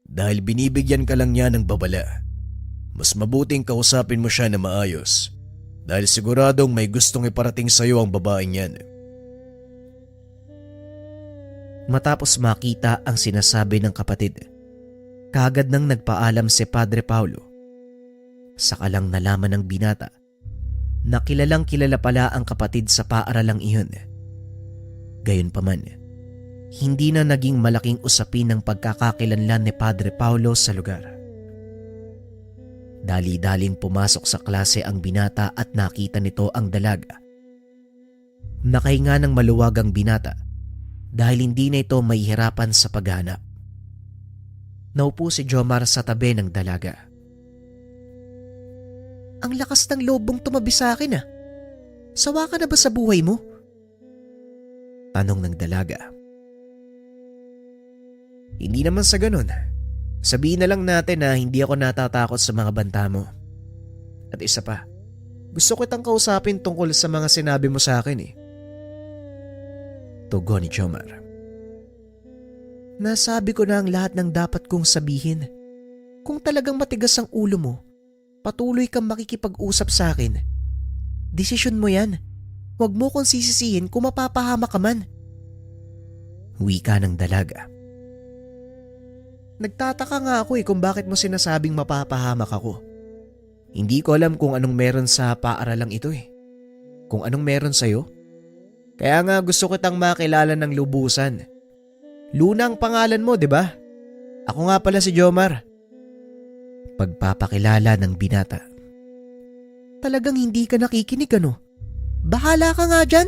D: Dahil binibigyan ka lang niya ng babala. Mas mabuting kausapin mo siya na maayos. Dahil siguradong may gustong iparating sa'yo ang babaeng yan.
A: Matapos makita ang sinasabi ng kapatid, kaagad nang nagpaalam si Padre Paulo. Saka lang nalaman ng binata na kilalang kilala pala ang kapatid sa paaralang iyon. Gayunpaman, hindi na naging malaking usapin ng pagkakakilanlan ni Padre Paulo sa lugar. Dali-daling pumasok sa klase ang binata at nakita nito ang dalaga. Nakahinga ng maluwag ang binata dahil hindi na ito mahihirapan sa paghanap. Naupo si Jomar sa tabi ng dalaga. Ang lakas ng loob mong tumabi sa akin ah. Sawa ka na ba sa buhay mo? Tanong ng dalaga. Hindi naman sa ganun. Sabihin na lang natin na hindi ako natatakot sa mga banta mo. At isa pa, gusto kitang kausapin tungkol sa mga sinabi mo sa akin eh. Tugon ni Jomar. Nasabi ko na ang lahat ng dapat kong sabihin. Kung talagang matigas ang ulo mo, patuloy kang makikipag-usap sa akin. Desisyon mo yan. Huwag mo kong sisisihin kung mapapahama ka man. Wika ng dalaga. Nagtataka nga ako kung bakit mo sinasabing mapapahamak ako. Hindi ko alam kung anong meron sa paaralang ito eh. Kung anong meron sa'yo. Kaya nga gusto kitang makilala ng lubusan. Luna ang pangalan mo, di ba? Ako nga pala si Jomar. Pagpapakilala ng binata. Talagang hindi ka nakikinig ano? Bahala ka nga dyan.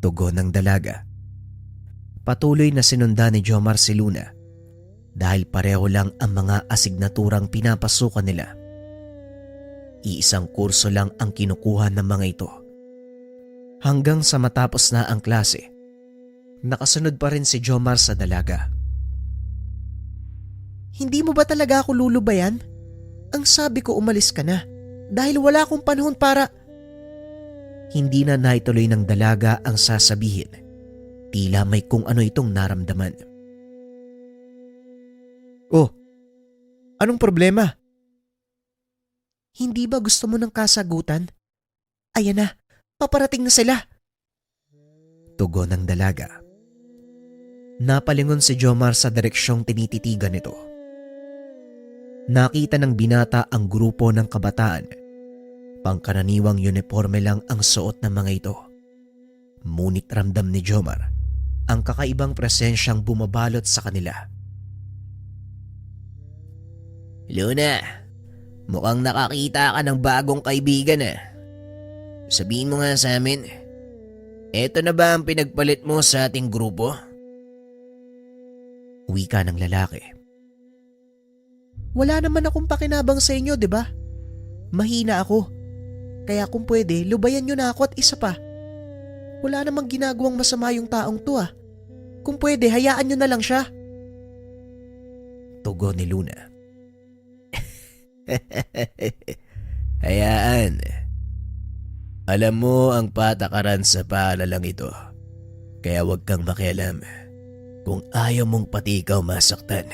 A: Tugon ng dalaga. Patuloy na sinundan ni Jomar si Luna dahil pareho lang ang mga asignaturang pinapasukan nila. Iisang kurso lang ang kinukuha ng mga ito. Hanggang sa matapos na ang klase, nakasunod pa rin si Jomar sa dalaga. Hindi mo ba talaga ako lulubayan? Ang sabi ko umalis ka na dahil wala akong panahon para… Hindi na naituloy ng dalaga ang sasabihin. Tila may kung ano itong naramdaman. Oh, anong problema? Hindi ba gusto mo ng kasagutan? Ayan na, paparating na sila. Tugon ng dalaga. Napalingon si Jomar sa direksyong tinititigan nito. Nakita ng binata ang grupo ng kabataan. Pangkaraniwang uniforme lang ang suot ng mga ito. Ngunit ramdam ni Jomar ang kakaibang presensyang bumabalot sa kanila.
C: Luna, mukhang nakakita ka ng bagong kaibigan ah. Sabihin mo nga sa amin, eto na ba ang pinagpalit mo sa ating grupo?
A: Wika ng lalaki. Wala naman akong pakinabang sa inyo, di ba? Mahina ako. Kaya kung pwede, lubayan nyo na ako at isa pa. Wala namang ginagawang masama yung taong to ah. Kung pwede, hayaan nyo na lang siya. Tugon ni Luna.
D: Hayaan. Alam mo ang patakaran sa paalalang ito. Kaya huwag kang makialam kung ayaw mong pati ikaw masaktan.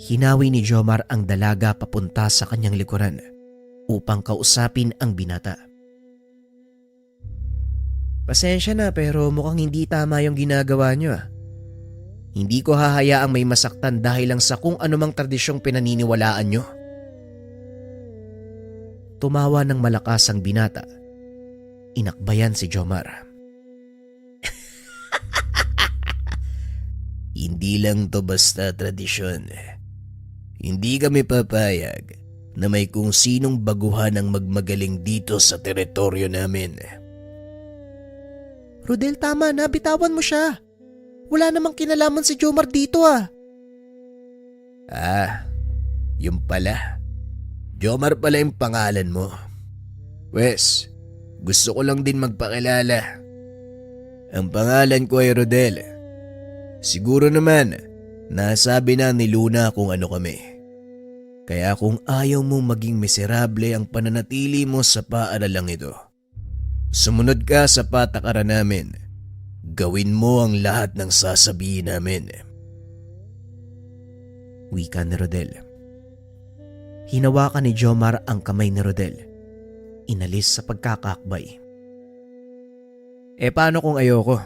A: Hinawi ni Jomar ang dalaga papunta sa kanyang likuran upang kausapin ang binata. Pasensya na pero mukhang hindi tama yung ginagawa nyo ah. Hindi ko hahayaang may masaktan dahil lang sa kung anumang tradisyong pinaniniwalaan nyo. tumawa ng malakas ang binata, inakbayan si Jomar.
D: Hindi lang to basta tradisyon. Hindi kami papayag na may kung sinong baguhan ang magmagaling dito sa teritoryo namin.
A: Rodel, tama na. Bitawan mo siya. Wala namang kinalaman si Jomar dito ah.
D: Yung pala. Jomar pala yung pangalan mo. Wes, gusto ko lang din magpakilala. Ang pangalan ko ay Rodel. Siguro naman, nasabi na ni Luna kung ano kami. Kaya kung ayaw mong maging miserable ang pananatili mo sa paaralang ito, sumunod ka sa patakaran namin. Gawin mo ang lahat ng sasabihin namin.
A: Wika ni Rodel. Hinawakan ni Jomar ang kamay ni Rodel. Inalis sa pagkakakbay. Paano kung ayoko?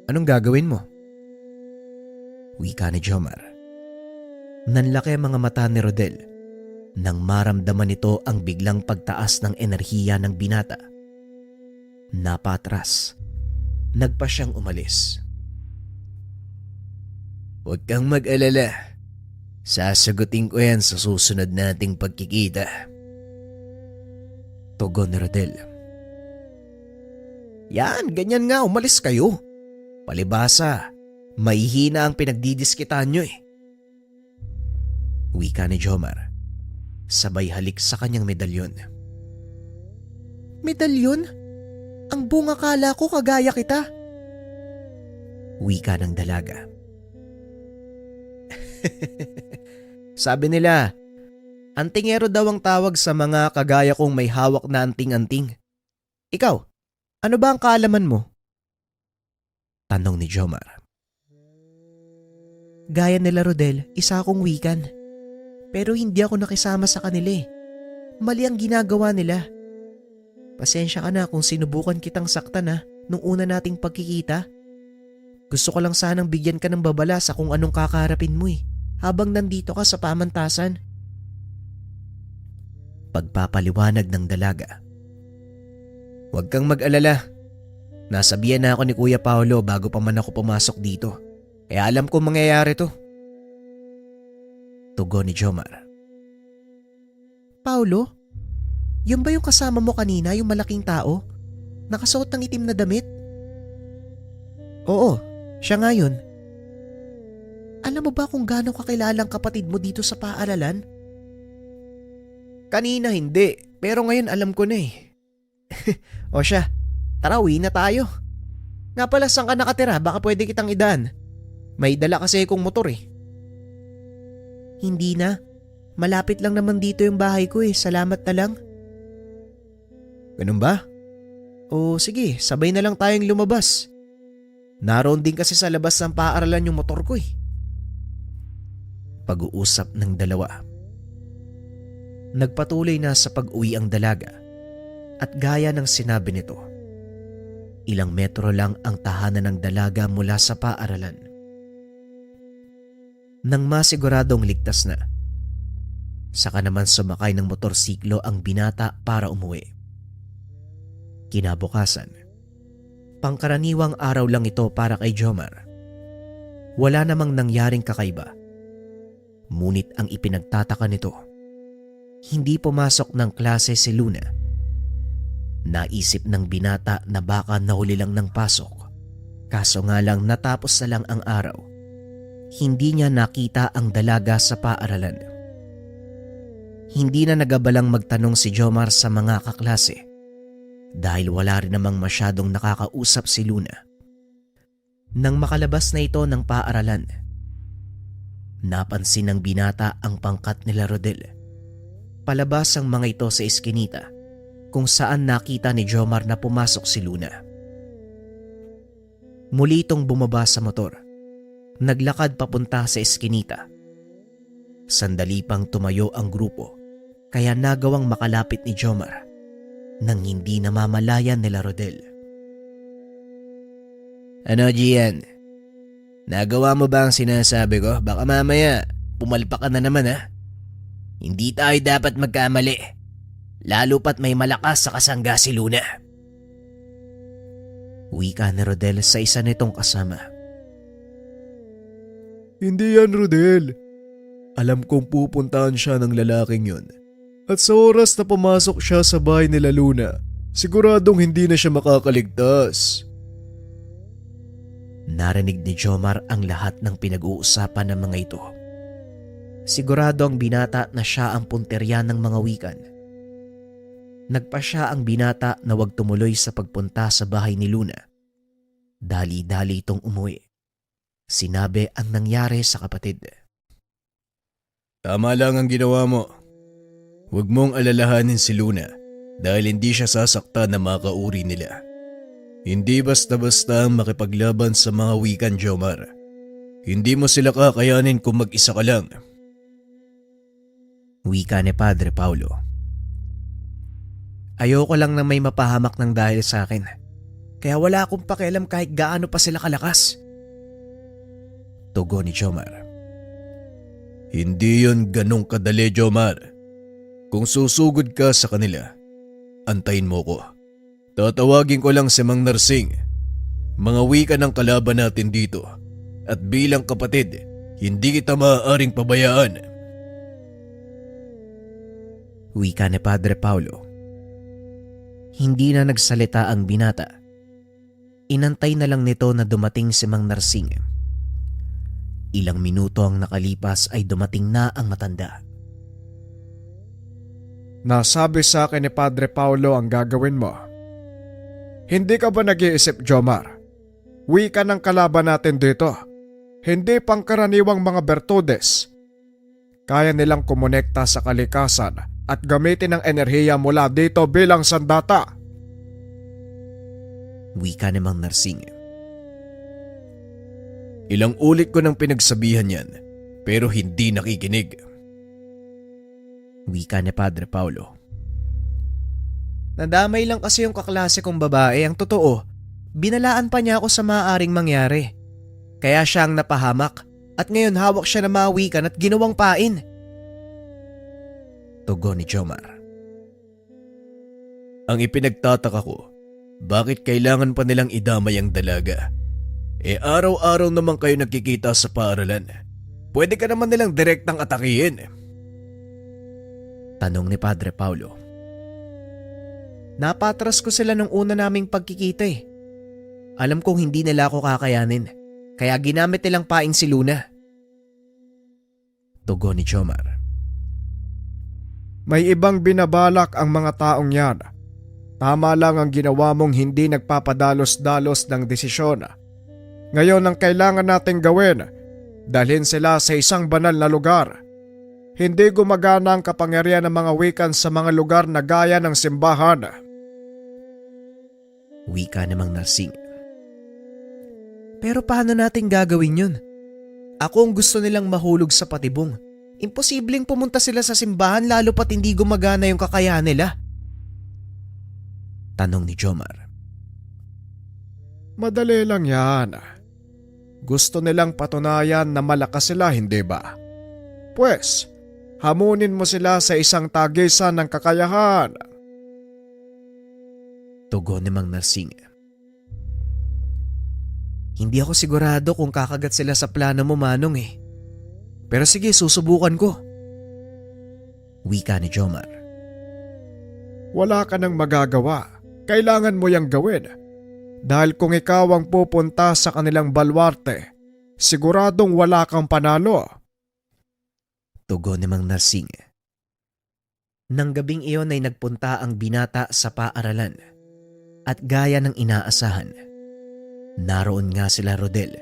A: Anong gagawin mo? Wika ni Jomar. Nanlaki ang mga mata ni Rodel nang maramdaman nito ang biglang pagtaas ng enerhiya ng binata. Napatras. Nagpa siyang umalis.
D: Huwag kang mag-alala. Sasagutin ko yan sa susunod nating pagkikita.
A: Tugon ni Rodel.
C: Yan, ganyan nga, umalis kayo. Palibasa, mahihina ang pinagdidiskitan nyo eh.
A: Wika ni Jomar. Sabay halik sa kanyang medalyon. Medalyon? Ang bunga kala ko kagaya kita. Wika ng dalaga. Sabi nila, antingero daw ang tawag sa mga kagaya kong may hawak na anting-anting. Ikaw, ano ba ang kaalaman mo? Tanong ni Jomar. Gaya nila Rodel, isa akong wikan. Pero hindi ako nakisama sa kanila eh. Mali ang ginagawa nila. Pasensya ka na kung sinubukan kitang saktan nung una nating pagkikita. Gusto ko lang sanang bigyan ka ng babala sa kung anong kakaharapin mo habang nandito ka sa pamantasan. Pagpapaliwanag ng dalaga.
D: Huwag kang mag-alala. Nasabihan na ako ni Kuya Paolo bago pa man ako pumasok dito. Kaya alam ko mangyayari to.
A: Tugon ni Jomar. Paulo? Yun ba yung kasama mo kanina, yung malaking tao? Nakasuot ng itim na damit? Oo, siya nga yun. Alam mo ba kung gaano kakilalang kapatid mo dito sa paaralan?
C: Kanina hindi, pero ngayon alam ko na eh. O siya, tara uwi na tayo. Nga pala, saan ka nakatira? Baka pwede kitang idaan. May dala kasi akong motor eh.
A: Hindi na. Malapit lang naman dito yung bahay ko Salamat na lang.
C: Ganun ba? O sige, sabay na lang tayong lumabas. Naroon din kasi sa labas ng paaralan yung motor ko
A: Pag-uusap ng dalawa. Nagpatuloy na sa pag-uwi ang dalaga at gaya ng sinabi nito, ilang metro lang ang tahanan ng dalaga mula sa paaralan. Nang masiguradong ligtas na, saka naman sumakay ng motorsiklo ang binata para umuwi. Kinabukasan, pangkaraniwang araw lang ito para kay Jomar. Wala namang nangyaring kakaiba. Ngunit ang ipinagtataka nito, hindi pumasok ng klase si Luna. Naisip ng binata na baka nahuli lang ng pasok. Kaso nga lang natapos na lang ang araw. Hindi niya nakita ang dalaga sa paaralan. Hindi na nagabalang magtanong si Jomar sa mga kaklase dahil wala rin namang masyadong nakakausap si Luna. Nang makalabas na ito ng paaralan, napansin ng binata ang pangkat nila Rodel. Palabas ang mga ito sa eskinita kung saan nakita ni Jomar na pumasok si Luna. Muli itong bumaba sa motor. Naglakad papunta sa eskinita. Sandali pang tumayo ang grupo kaya nagawang makalapit ni Jomar nang hindi namamalayan nila Rodel.
D: Ano, Gian? Nagawa mo ba ang sinasabi ko? Baka mamaya pumalpak ka na naman Hindi tayo dapat magkamali.
C: Lalo pat may malakas sa kasangga si Luna.
A: Wika ni Rodel sa isa nitong kasama.
D: Hindi yan, Rodel. Alam kong pupuntahan siya ng lalaking yun. At sa oras na pumasok siya sa bahay nila Luna, siguradong hindi na siya makakaligtas.
A: Narinig ni Jomar ang lahat ng pinag-uusapan ng mga ito. Sigurado ang binata na siya ang punterya ng mga wikan. Nagpasya ang binata na wag tumuloy sa pagpunta sa bahay ni Luna. Dali-dali itong umuwi. Sinabi ang nangyari sa kapatid.
D: Tama lang ang ginawa mo. Huwag mong alalahanin si Luna dahil hindi siya sasaktan na makauri nila. Hindi basta-basta ang makipaglaban sa mga wikan, Jomar. Hindi mo sila kakayanin kung mag-isa ka lang.
A: Wika ni Padre Paulo. Ayoko lang na may mapahamak ng dahil sa akin. Kaya wala akong pakialam kahit gaano pa sila kalakas. Tugon ni Jomar.
D: Hindi yun ganong kadali, Jomar. Kung susugod ka sa kanila, antayin mo ko. Tatawagin ko lang si Mang Narsing. Mga wika ng kalaban natin dito. At bilang kapatid, hindi kita maaaring pabayaan.
A: Wika ni Padre Paulo. Hindi na nagsalita ang binata. Inantay na lang nito na dumating si Mang Narsing. Ilang minuto ang nakalipas ay dumating na ang matanda.
B: Nasabi sa akin ni Padre Paulo ang gagawin mo. Hindi ka ba nag-iisip, Jomar? Wika ng kalaban natin dito. Hindi pangkaraniwang mga bertudes. Kaya nilang kumonekta sa kalikasan at gamitin ang enerhiya mula dito bilang sandata.
A: Wika ni Mang Narsing.
D: Ilang ulit ko nang pinagsabihan yan, pero hindi nakikinig.
A: Wika ni Padre Paulo. Nadamay lang kasi yung kaklase kong babae. Ang totoo, binalaan pa niya ako sa maaaring mangyari. Kaya siya ang napahamak at ngayon hawak siya na mga wikan at ginawang pain. Tugon ni Jomar.
D: Ang ipinagtataka ko, bakit kailangan pa nilang idamay ang dalaga? Araw-araw naman kayo nagkikita sa paaralan. Pwede ka naman nilang direktang atakihin.
A: Tanong ni Padre Paulo. Napatras ko sila nung una naming pagkikita eh. Alam kong hindi nila ako kakayanin, kaya ginamit nilang paing si Luna. Tugon ni Jomar.
B: May ibang binabalak ang mga taong yan. Tama lang ang ginawa mong hindi nagpapadalos-dalos ng desisyon. Ngayon ang kailangan nating gawin, dalhin sila sa isang banal na lugar. Hindi gumagana ang kapangyarihan ng mga wikan sa mga lugar na gaya ng simbahan.
A: Wika ni Mang Narsing. Pero paano natin gagawin yun? Ako ang gusto nilang mahulog sa patibong. Imposibleng pumunta sila sa simbahan lalo pat hindi gumagana yung kakayahan nila. Tanong ni Jomar.
B: Madali lang yan. Gusto nilang patunayan na malakas sila, hindi ba? Pues, hamunin mo sila sa isang tagisan ng kakayahan.
A: Tugon ni Mang Narsing. Hindi ako sigurado kung kakagat sila sa plano mo, Manong eh. Pero sige, susubukan ko. Wika ni Jomar.
B: Wala ka nang magagawa. Kailangan mo yang gawin. Dahil kung ikaw ang pupunta sa kanilang balwarte, siguradong wala kang panalo.
A: Tugon ni Mang Narsing. Nang gabing iyon ay nagpunta ang binata sa paaralan. At gaya ng inaasahan, naroon nga sila Rodel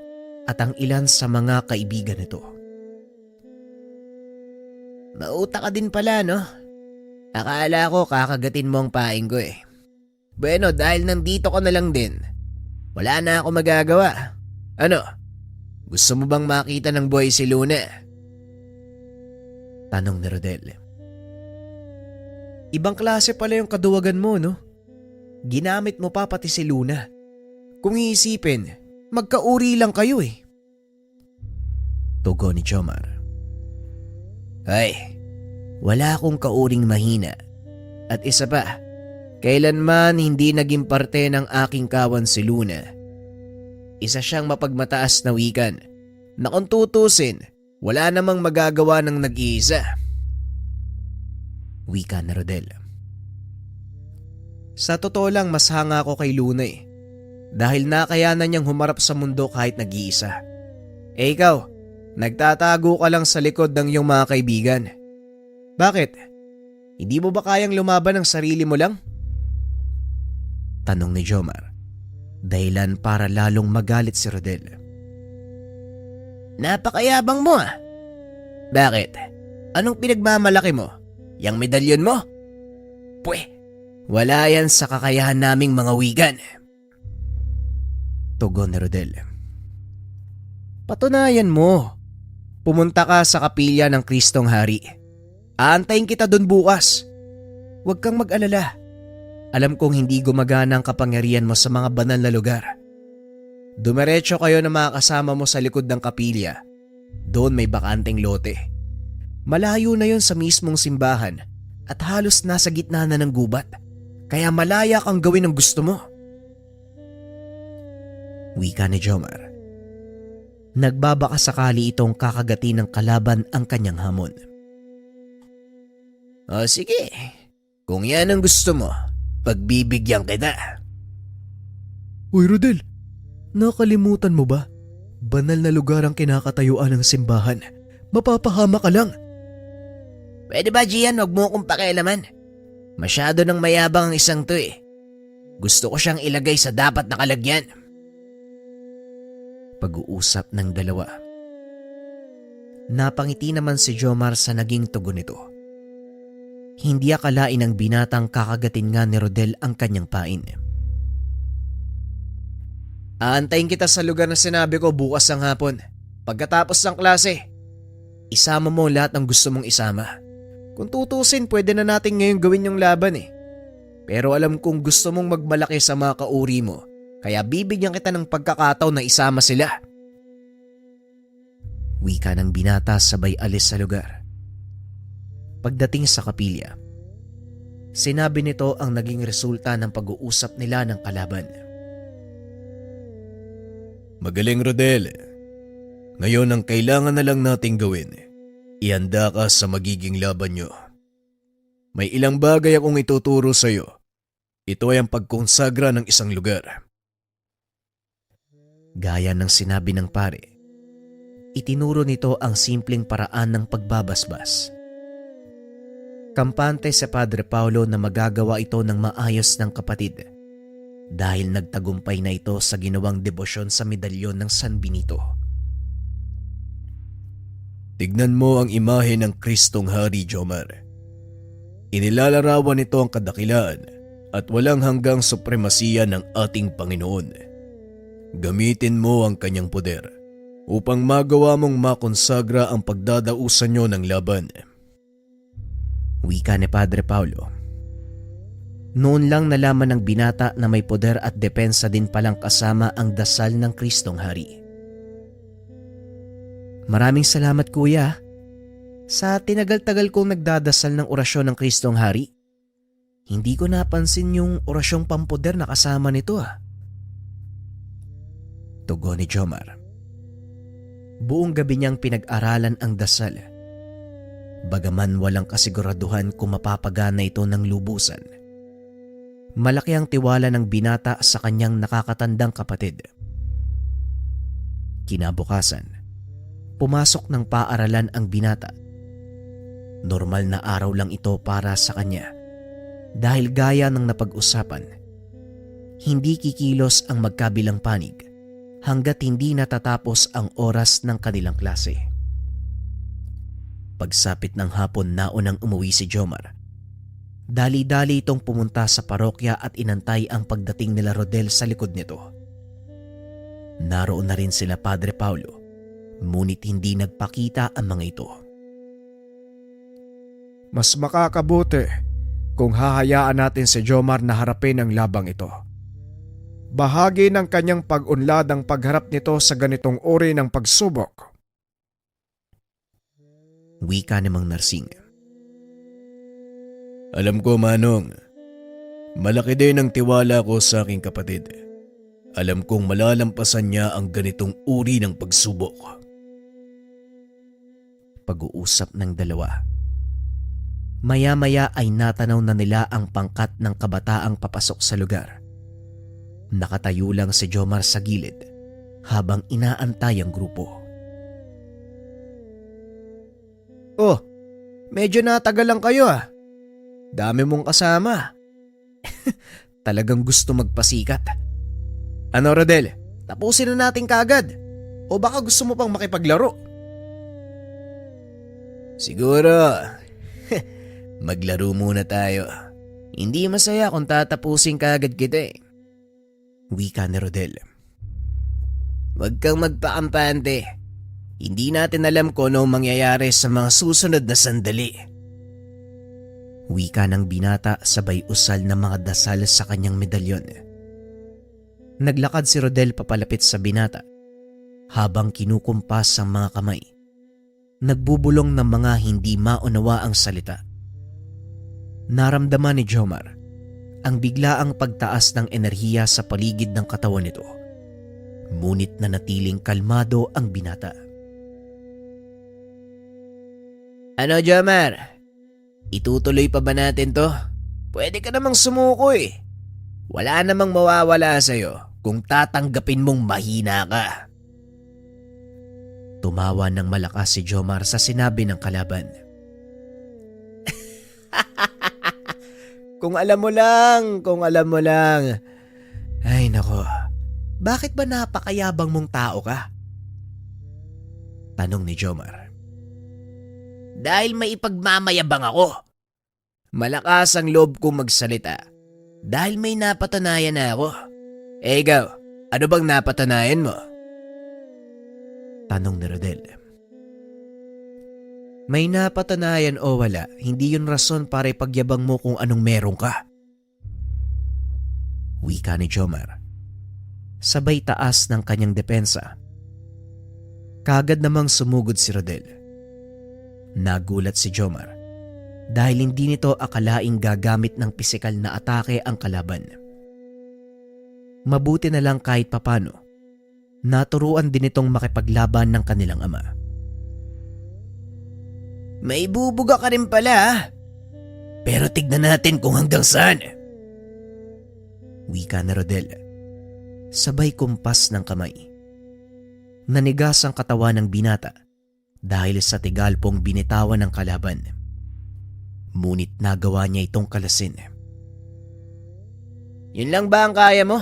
A: at ang ilan sa mga kaibigan nito.
C: Mauta ka din pala, no? Akala ko kakagatin mo ang paing ko eh. Bueno, dahil nandito ka na lang din, wala na ako magagawa. Ano? Gusto mo bang makita ng buhay si Luna?
A: Tanong ni Rodel. Ibang klase pala yung kaduwagan mo, no? Ginamit mo pa pati si Luna. Kung iisipin, magkauri lang kayo eh. Tugon ni Jomar.
C: Ay, wala akong kauring mahina
A: At isa pa, kailanman hindi naging parte ng aking kawan si Luna. Isa siyang mapagmataas na wikan na kung tutusin, wala namang magagawa ng nag-iisa. Wika na Rodel. Sa totoo lang, mas hanga ako kay Luna dahil nakayanan niyang humarap sa mundo kahit nag-iisa. Ikaw, nagtatago ka lang sa likod ng iyong mga kaibigan. Bakit? Hindi mo ba kayang lumaban ng sarili mo lang? Tanong ni Jomar. Dahilan para lalong magalit si Rodel.
C: Napakayabang mo
A: Bakit? Anong pinagmamalaki mo? Yang medalyon mo?
C: Pwe,
A: Wala yan sa kakayahan naming mga wigan. Tugon ni Rodel. Patunayan mo. Pumunta ka sa kapilya ng Kristong Hari. Aantayin kita doon bukas. Huwag kang mag-alala. Alam kong hindi gumagana ang kapangyarihan mo sa mga banal na lugar. Dumiretso kayo na mga kasama mo sa likod ng kapilya. Doon may bakanteng lote. Malayo na yon sa mismong simbahan at halos nasa gitna na ng gubat. Kaya malaya kang gawin ang gusto mo. Wika ni Jomar. Nagbabaka sakali itong kakagati ng kalaban ang kanyang hamon.
C: O sige, kung yan ang gusto mo, pagbibigyan kita.
B: Uy Rodel, nakalimutan mo ba? Banal na lugar ang kinakatayuan ng simbahan. Mapapahama ka lang.
C: Pwede ba, Gian, huwag mo akong pakialaman? Masyado nang mayabang ang isang to Gusto ko siyang ilagay sa dapat na kalagyan.
A: Pag-uusap ng dalawa. Napangiti naman si Jomar sa naging tugon nito. Hindi akalain ng binatang kakagatin nga ni Rodel ang kanyang pain. Aantayin kita sa lugar na sinabi ko bukas ng hapon. Pagkatapos ng klase, isama mo lahat ng gusto mong isama. Kung tutusin, pwede na natin ngayon gawin yung laban Pero alam kong gusto mong magmalaki sa mga kauri mo, kaya bibigyan kita ng pagkakataon na isama sila. Wika ng binata sabay alis sa lugar. Pagdating sa kapilya, sinabi nito ang naging resulta ng pag-uusap nila ng kalaban.
D: Magaling Rodel. Ngayon ang kailangan na lang nating gawin. Ihanda ka sa magiging laban nyo. May ilang bagay akong ituturo sa iyo. Ito ay ang pagkonsagra ng isang lugar.
A: Gaya ng sinabi ng pare, itinuro nito ang simpleng paraan ng pagbabasbas. Kampante sa Padre Paulo na magagawa ito ng maayos ng kapatid dahil nagtagumpay na ito sa ginawang debosyon sa medalyon ng San Benito.
D: Tignan mo ang imahe ng Kristong Hari, Jomar. Inilalarawan nito ang kadakilaan at walang hanggang supremasiya ng ating Panginoon. Gamitin mo ang kanyang poder upang magawa mong makonsagra ang pagdadausan nyo ng laban.
A: Wika ni Padre Paulo. Noon lang nalaman ng binata na may poder at depensa din palang kasama ang dasal ng Kristong Hari. Maraming salamat kuya. Sa tinagal-tagal kong nagdadasal ng orasyon ng Kristong Hari, hindi ko napansin yung orasyong pampoder na kasama nito Tugon ni Jomar. Buong gabi niyang pinag-aralan ang dasal. Bagaman walang kasiguraduhan kung mapapagana ito ng lubusan. Malaki ang tiwala ng binata sa kanyang nakakatandang kapatid. Kinabukasan, pumasok ng paaralan ang binata. Normal na araw lang ito para sa kanya dahil gaya ng napag-usapan, hindi kikilos ang magkabilang panig hanggat hindi natatapos ang oras ng kanilang klase. Pagsapit ng hapon naunang umuwi si Jomar. Dali-dali itong pumunta sa parokya at inantay ang pagdating nila Rodel sa likod nito. Naroon na rin sila Padre Paulo, ngunit hindi nagpakita ang mga ito.
B: Mas makakabuti kung hahayaan natin si Jomar na harapin ang labang ito. Bahagi ng kanyang pag-unlad ang pagharap nito sa ganitong uri ng pagsubok.
A: Wika ni Mang Narsing.
D: Alam ko, Manong, malaki din ang tiwala ko sa aking kapatid. Alam kong malalampasan niya ang ganitong uri ng pagsubok.
A: Pag-uusap ng dalawa. Maya-maya ay natanaw na nila ang pangkat ng kabataang papasok sa lugar. Nakatayo lang si Jomar sa gilid habang inaantay ang grupo.
B: Oh, medyo natagal lang kayo ah. Dami mong kasama.
A: Talagang gusto magpasikat.
B: Ano Rodel, tapusin na natin kaagad. O baka gusto mo pang makipaglaro?
D: Siguro, maglaro muna tayo.
A: Hindi masaya kung tatapusin kaagad kita eh. Wika ni Rodel.
D: Huwag kang magpakampante. Hindi natin alam kung anong mangyayari sa mga susunod na sandali.
A: Wika ng binata sabay usal ng mga dasal sa kanyang medalyon. Naglakad si Rodel papalapit sa binata habang kinukumpas ang mga kamay. Nagbubulong ng mga hindi maunawa ang salita. Naramdaman ni Jomar ang biglaang pagtaas ng enerhiya sa paligid ng katawan nito. Ngunit nanatiling kalmado ang binata.
D: Ano, Jomar? Itutuloy pa ba natin to? Pwede ka namang sumuko eh. Wala namang mawawala sa'yo kung tatanggapin mong mahina ka.
A: Tumawa ng malakas si Jomar sa sinabi ng kalaban.
D: Kung alam mo lang, kung alam mo lang.
A: Ay nako, bakit ba napakayabang mong tao ka? Tanong ni Jomar.
D: Dahil may ipagmamayabang ako. Malakas ang loob kong magsalita. Dahil may napatunayan na ako. Eh ikaw, ano bang napatunayan mo?
A: Tanong ni Rodel. May napatunayan o wala, hindi yun rason para ipagyabang mo kung anong meron ka. Wika ni Jomar. Sabay taas ng kanyang depensa. Kagad namang sumugod si Rodel. Nagulat si Jomar dahil hindi nito akalaing gagamit ng pisikal na atake ang kalaban. Mabuti na lang kahit papano, naturuan din itong makipaglaban ng kanilang ama.
D: May bubuga ka rin pala ha? Pero tignan natin kung hanggang saan.
A: Wika ni Rodel. Sabay kumpas ng kamay. Nanigas ang katawan ng binata dahil sa tigalpong binitawan ng kalaban. Ngunit nagawa niya itong kalasin.
D: Yun lang ba ang kaya mo?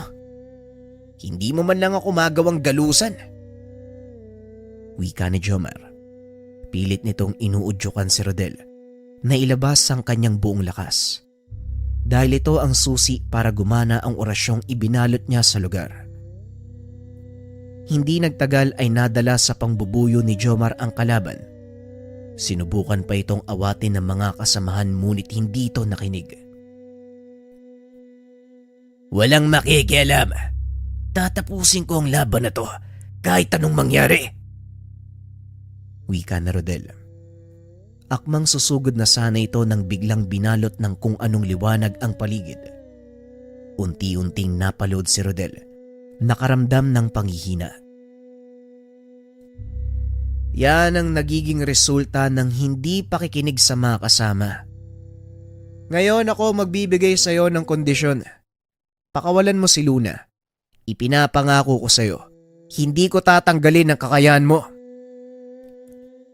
D: Hindi mo man lang ako magawang galusan.
A: Wika ni Jomar. Pilit nitong inuudyukan si Rodel na ilabas ang kanyang buong lakas. Dahil ito ang susi para gumana ang orasyong ibinalot niya sa lugar. Hindi nagtagal ay nadala sa pangbubuyo ni Jomar ang kalaban. Sinubukan pa itong awatin ng mga kasamahan ngunit hindi ito nakinig.
D: Walang makikialam. Tatapusin ko ang laban na to kahit anong mangyari.
A: Wika na Rodel. Akmang susugod na sana ito nang biglang binalot ng kung anong liwanag ang paligid. Unti-unting napalood si Rodel. Nakaramdam ng panghihina. Yan ang nagiging resulta ng hindi pakikinig sa mga kasama.
B: Ngayon ako magbibigay sa'yo ng kondisyon. Pakawalan mo si Luna. Ipinapangako ko sa'yo, hindi ko tatanggalin ang kakayahan mo.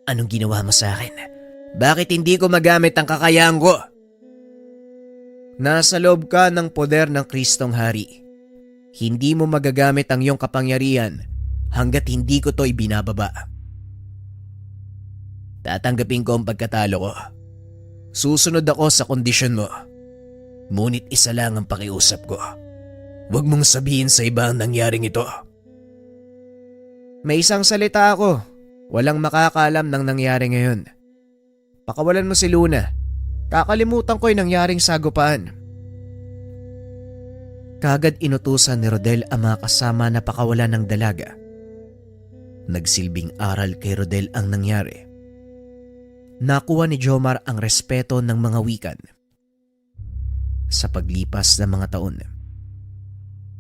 D: Anong ginawa mo sa akin? Bakit hindi ko magamit ang kakayahan ko?
B: Nasa loob ka ng poder ng Kristong Hari. Hindi mo magagamit ang iyong kapangyarihan hanggat hindi ko to ibinababa.
D: Tatanggapin ko ang pagkatalo ko.
B: Susunod ako sa kondisyon mo.
D: Ngunit isa lang ang pakiusap ko. Huwag mong sabihin sa iba ang nangyaring ito.
B: May isang salita ako. Walang makakaalam ng nangyari ngayon. Pakawalan mo si Luna. Kakalimutan ko yung nangyaring sagupaan.
A: Kagad inutusan ni Rodel ang mga kasama na pakawalan ng dalaga. Nagsilbing aral kay Rodel ang nangyari. Nakuha ni Jomar ang respeto ng mga wikan. Sa paglipas ng mga taon,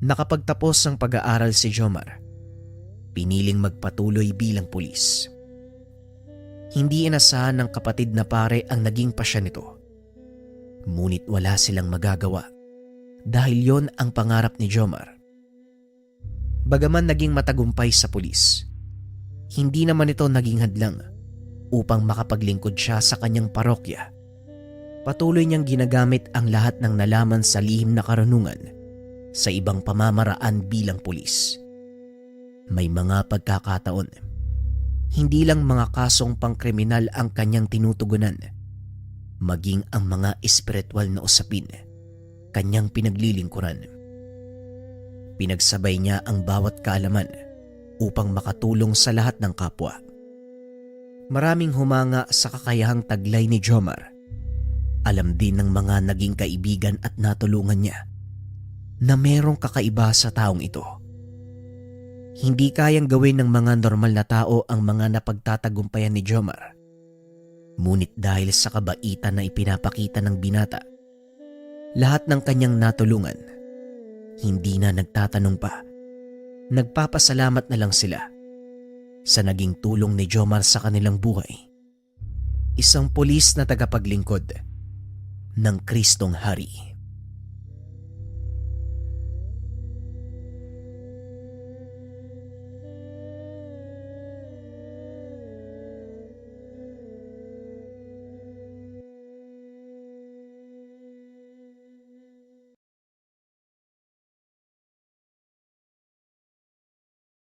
A: nakapagtapos ng pag-aaral si Jomar, piniling magpatuloy bilang pulis. Hindi inasahan ng kapatid na pare ang naging pasya nito. Ngunit wala silang magagawa dahil yon ang pangarap ni Jomar. Bagaman naging matagumpay sa pulis, hindi naman ito naging hadlang upang makapaglingkod siya sa kanyang parokya. Patuloy niyang ginagamit ang lahat ng nalaman sa lihim na karunungan sa ibang pamamaraan bilang pulis. May mga pagkakataon, hindi lang mga kasong pangkriminal ang kanyang tinutugunan, maging ang mga espiritual na usapin, kanyang pinaglilingkuran. Pinagsabay niya ang bawat kaalaman upang makatulong sa lahat ng kapwa. Maraming humanga sa kakayahang taglay ni Jomar. Alam din ng mga naging kaibigan at natulungan niya na merong kakaiba sa taong ito. Hindi kayang gawin ng mga normal na tao ang mga napagtatagumpayan ni Jomar. Ngunit dahil sa kabaitan na ipinapakita ng binata, lahat ng kanyang natulungan, hindi na nagtatanong pa. Nagpapasalamat na lang sila sa naging tulong ni Jomar sa kanilang buhay. Isang pulis na tagapaglingkod ng Kristong Hari.